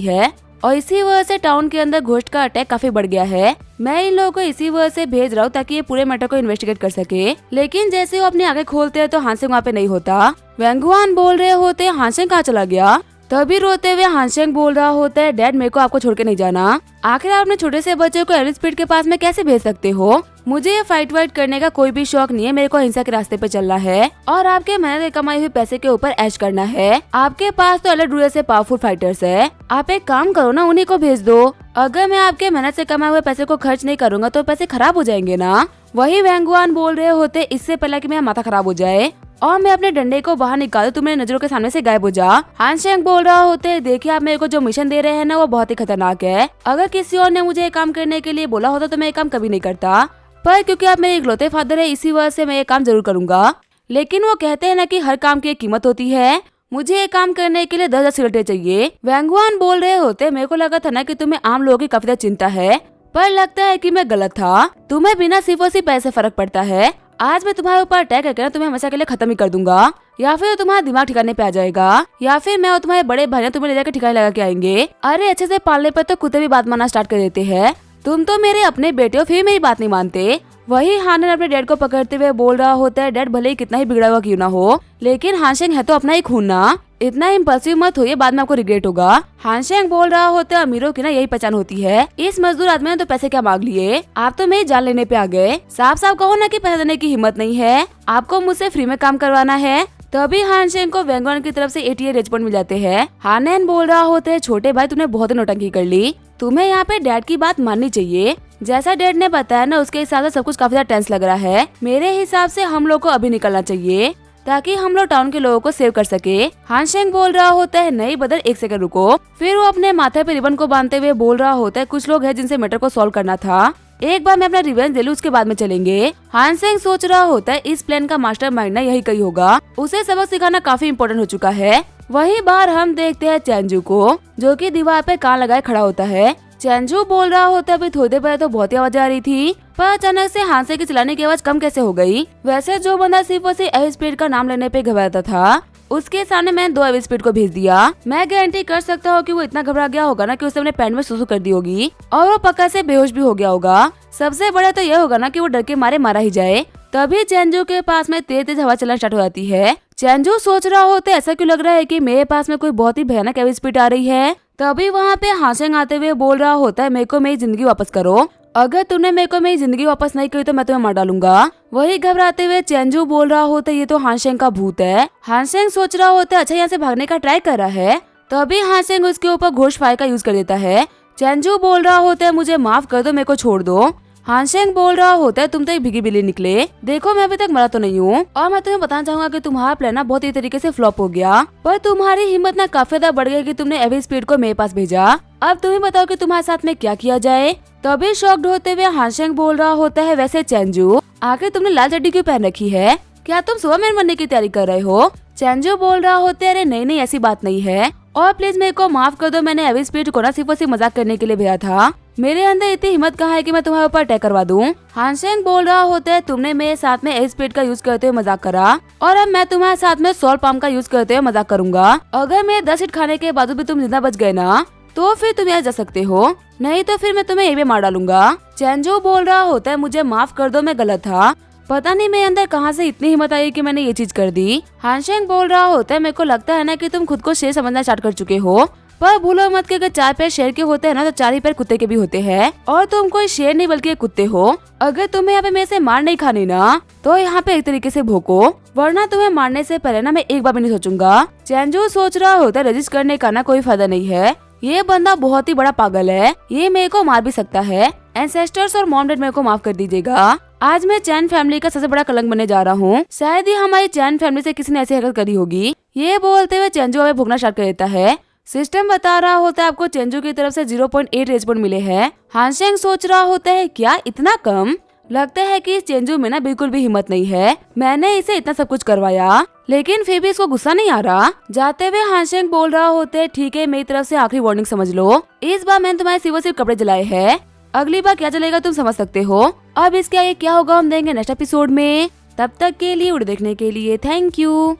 है और इसी वजह से टाउन के अंदर घोस्ट का अटैक काफी बढ़ गया है। मैं इन लोगों को इसी वजह से भेज रहा हूँ ताकि ये पूरे मैटर को इन्वेस्टिगेट कर सके, लेकिन जैसे वो अपनी आंखें खोलते हैं तो हानशेंग वहाँ पे नहीं होता। वेंगुआन बोल रहे होते हैं हानशेंग कहाँ चला गया। तभी रोते हुए हानशेंग बोल रहा होता है डैड मेरे को आपको छोड़ के नहीं जाना, आखिर आप अपने छोटे से बच्चे को एविल स्पीड के पास में कैसे भेज सकते हो। मुझे ये फाइट वाइट करने का कोई भी शौक नहीं है, मेरे को हिंसा के रास्ते पे चलना है और आपके मेहनत से कमाई हुई पैसे के ऊपर ऐश करना है। आपके पास तो अलग से पावरफुल फाइटर्स है, आप एक काम करो ना उन्हीं को भेज दो। अगर मैं आपके मेहनत से कमाए हुए पैसे को खर्च नहीं करूँगा तो पैसे खराब हो जाएंगे ना। वही वेंगुआन बोल रहे होते इससे पहले कि मेरा माथा खराब हो जाए और मैं अपने डंडे को बाहर निकालूं तो मेरे नजरों के सामने से गायब हो जा। हानशेंग बोल रहा होते देखिए आप मेरे को जो मिशन दे रहे हैं ना वो बहुत ही खतरनाक है, अगर किसी और ने मुझे ये काम करने के लिए बोला होता तो मैं ये काम कभी नहीं करता, पर क्योंकि आप मेरे इकलौते फादर है इसी वजह से मैं ये काम जरूर करूंगा। लेकिन वो कहते हैं ना कि हर काम की एक कीमत होती है, मुझे ये काम करने के लिए 10,000 सिगरेटें चाहिए। वेंगुआन बोल रहे होते मेरे को लगा था ना कि तुम्हें आम लोगों की काफी ज्यादा चिंता है, पर लगता है कि मैं गलत था, तुम्हें बिना सिर्फ और सिर्फ पैसे फर्क पड़ता है। आज मैं तुम्हारे ऊपर अटैक करके ना तुम्हें हमेशा के लिए खत्म ही कर दूंगा, या फिर तुम्हारा दिमाग ठिकाने पे आ जाएगा, या फिर मैं और तुम्हारे बड़े भाई ना तुम्हें ले जाकर ठिकाने लगा के आएंगे। अरे अच्छे से पालने पर तो कुत्ते भी बात मानना स्टार्ट कर देते हैं, तुम तो मेरे अपने बेटे हो फिर मेरी बात नहीं मानते। वही हानन अपने डैड को पकड़ते हुए बोल रहा होता है डैड भले ही कितना ही बिगड़ा हुआ क्यों ना हो, लेकिन हानशेंग है तो अपना ही खून ना, इतना इम्पल्सिव मत होइए बाद में आपको रिग्रेट होगा। हानशेंग बोल रहा होता है अमीरों की ना यही पहचान होती है, इस मजदूर आदमी ने तो पैसे क्या मांग लिए, आप तो मेरी जान लेने पे आ गए। साफ साफ कहो ना कि पैसे देने की हिम्मत नहीं है, आपको मुझसे फ्री में काम करवाना है। तभी हानशेंग को वेंगुआन की तरफ से 88 रेज पॉइंट मिल जाते हैं। हानन बोल रहा होता है छोटे भाई तूने बहुत नौटंकी कर ली, तुम्हें यहाँ पे डैड की बात माननी चाहिए, जैसा डैड ने बताया ना उसके हिसाब से सब कुछ काफी ज्यादा टेंस लग रहा है। मेरे हिसाब से हम लोग को अभी निकलना चाहिए ताकि हम लोग टाउन के लोगों को सेव कर सके। हानशेंग बोल रहा होता है नहीं बदल एक सेकंड रुको। फिर वो अपने माथे पे रिबन को बांधते हुए बोल रहा होता है कुछ लोग हैं जिनसे मैटर को सॉल्व करना था, एक बार मैं अपना रिवेंज ले लूं उसके बाद में चलेंगे। हानशेंग सोच रहा होता है इस प्लान का मास्टरमाइंड ना यही कहीं होगा, उसे सबक सिखाना काफी इम्पोर्टेंट हो चुका है। वहीं बाहर हम देखते हैं चैनजू को जो कि दीवार पे कान लगाए खड़ा होता है। चैनजू बोल रहा होता है अभी थोड़ी देर पहले तो बहुत ही आवाज आ रही थी, पर अचानक से हानशेंग की चिल्लाने की आवाज कम कैसे हो गई। वैसे जो बंदा सिर्फ और सिर्फ एविल स्पीड का नाम लेने पे घबराता था उसके सामने मैंने 2 एविल स्पीड को भेज दिया। मैं गारंटी कर सकता हूँ कि वो इतना घबरा गया होगा ना कि उसने अपने पैंट में सुसु कर दी होगी और वो पक्का से बेहोश भी हो गया होगा। सबसे बड़ा तो यह होगा ना कि वो डर के मारे मारा ही जाए। तभी चैनजू के पास में तेज तेज हवा चलना स्टार्ट हो जाती है। चैनजू सोच रहा होता है ऐसा क्यों लग रहा है कि मेरे पास में कोई बहुत ही भयानक एविल स्पीड आ रही है। तभी वहाँ पे हानशेंग आते हुए बोल रहा होता है मेरे को मेरी जिंदगी वापस करो, अगर तुमने मेरे को मेरी जिंदगी वापस नहीं करी तो मैं तुम्हें मार डालूंगा। वही घबराते हुए चैनजू बोल रहा होता है ये तो हानशेंग का भूत है। हानशेंग सोच रहा होता है अच्छा यहाँ से भागने का ट्राई कर रहा है, तभी हानशेंग उसके ऊपर घोस्ट फायर का यूज कर देता है। चैनजू बोल रहा होता है मुझे माफ कर दो मेरे को छोड़ दो। हानशेंग बोल रहा होता है तुम तो एक भीगी बिल्ली निकले। देखो मैं अभी तक मरा तो नहीं हूँ और मैं तुम्हें बताना चाहूंगा कि तुम्हारा प्लान ना बहुत ही तरीके से फ्लॉप हो गया, पर तुम्हारी हिम्मत ना काफी ज्यादा बढ़ गई कि तुमने एवी स्पीड को मेरे पास भेजा। अब तुम्हें बताओ कि तुम्हारे साथ में क्या किया जाए। तभी शॉक्ड होते हुए हानशेंग बोल रहा होता है वैसे चेंजू आखिर तुमने लाल चड्डी क्यों पहन रखी है, क्या तुम सुपरमैन बनने की तैयारी कर रहे हो। चेंजू बोल रहा होता है अरे नहीं ऐसी बात नहीं है और प्लीज मेरे को माफ कर दो, मैंने एवी स्पीड को ना सिर्फ और सिर्फ मजाक करने के लिए भेजा था, मेरे अंदर इतनी हिम्मत कहाँ है कि मैं तुम्हारे ऊपर अटैक करवा दूं। हानशेंग बोल रहा होता है तुमने मेरे साथ में एवी स्पीड का यूज करते हुए मजाक करा और अब मैं तुम्हारे साथ में सोल पाम का यूज करते हुए मजाक करूंगा। अगर मेरे 10 हिट खाने के बाद भी तुम जिंदा बच गए ना तो फिर तुम यहाँ जा सकते हो, नहीं तो फिर मैं तुम्हें ये भी मार डालूंगा। चेंजू बोल रहा होता है मुझे माफ कर दो, मैं गलत था, पता नहीं मेरे अंदर कहाँ से इतनी हिम्मत आई कि मैंने ये चीज कर दी। हानशेंग बोल रहा होता है मेरे को लगता है ना कि तुम खुद को शेर समझना स्टार्ट कर चुके हो, पर भूलो मत कि अगर 4 पैर शेर के होते हैं ना तो 4 ही पैर कुत्ते के भी होते हैं और तुम कोई शेर नहीं बल्कि एक कुत्ते हो। अगर तुम्हें यहाँ पे मेरे से मार नहीं खानी ना तो यहाँ पे एक तरीके से भोंको, वरना तुम्हें मारने से पहले ना मैं एक बार भी नहीं सोचूंगा। चेंजू सोच रहा होता है रजिस्ट करने का ना कोई फायदा नहीं है, ये बंदा बहुत ही बड़ा पागल है, ये मेरे को मार भी सकता है। एंसेस्टर्स और मॉम डैड मेरे को माफ कर दीजिएगा, आज मैं चैन फैमिली का सबसे बड़ा कलंक बनने जा रहा हूँ, शायद ही हमारी चैन फैमिली से किसी ने ऐसी हरकत करी होगी। ये बोलते हुए चेंजू हमें भूखना स्टार्ट कर देता है। सिस्टम बता रहा होता है आपको चेंजू की तरफ से 0.8 रेज पॉइंट मिले हैं। हानशेंग सोच रहा होता है क्या इतना कम, लगता है कि इस चेंजू में ना बिल्कुल भी हिम्मत नहीं है, मैंने इसे इतना सब कुछ करवाया लेकिन फिर भी इसको गुस्सा नहीं आ रहा। जाते हुए हानशेंग बोल रहा होता है ठीक है मेरी तरफ से आखिरी वार्निंग समझ लो, इस बार मैंने तुम्हारे सिर्फ कपड़े जलाए हैं, अगली बार क्या चलेगा तुम समझ सकते हो। अब इसके आगे क्या होगा हम देंगे नेक्स्ट एपिसोड में, तब तक के लिए वीडियो देखने के लिए थैंक यू।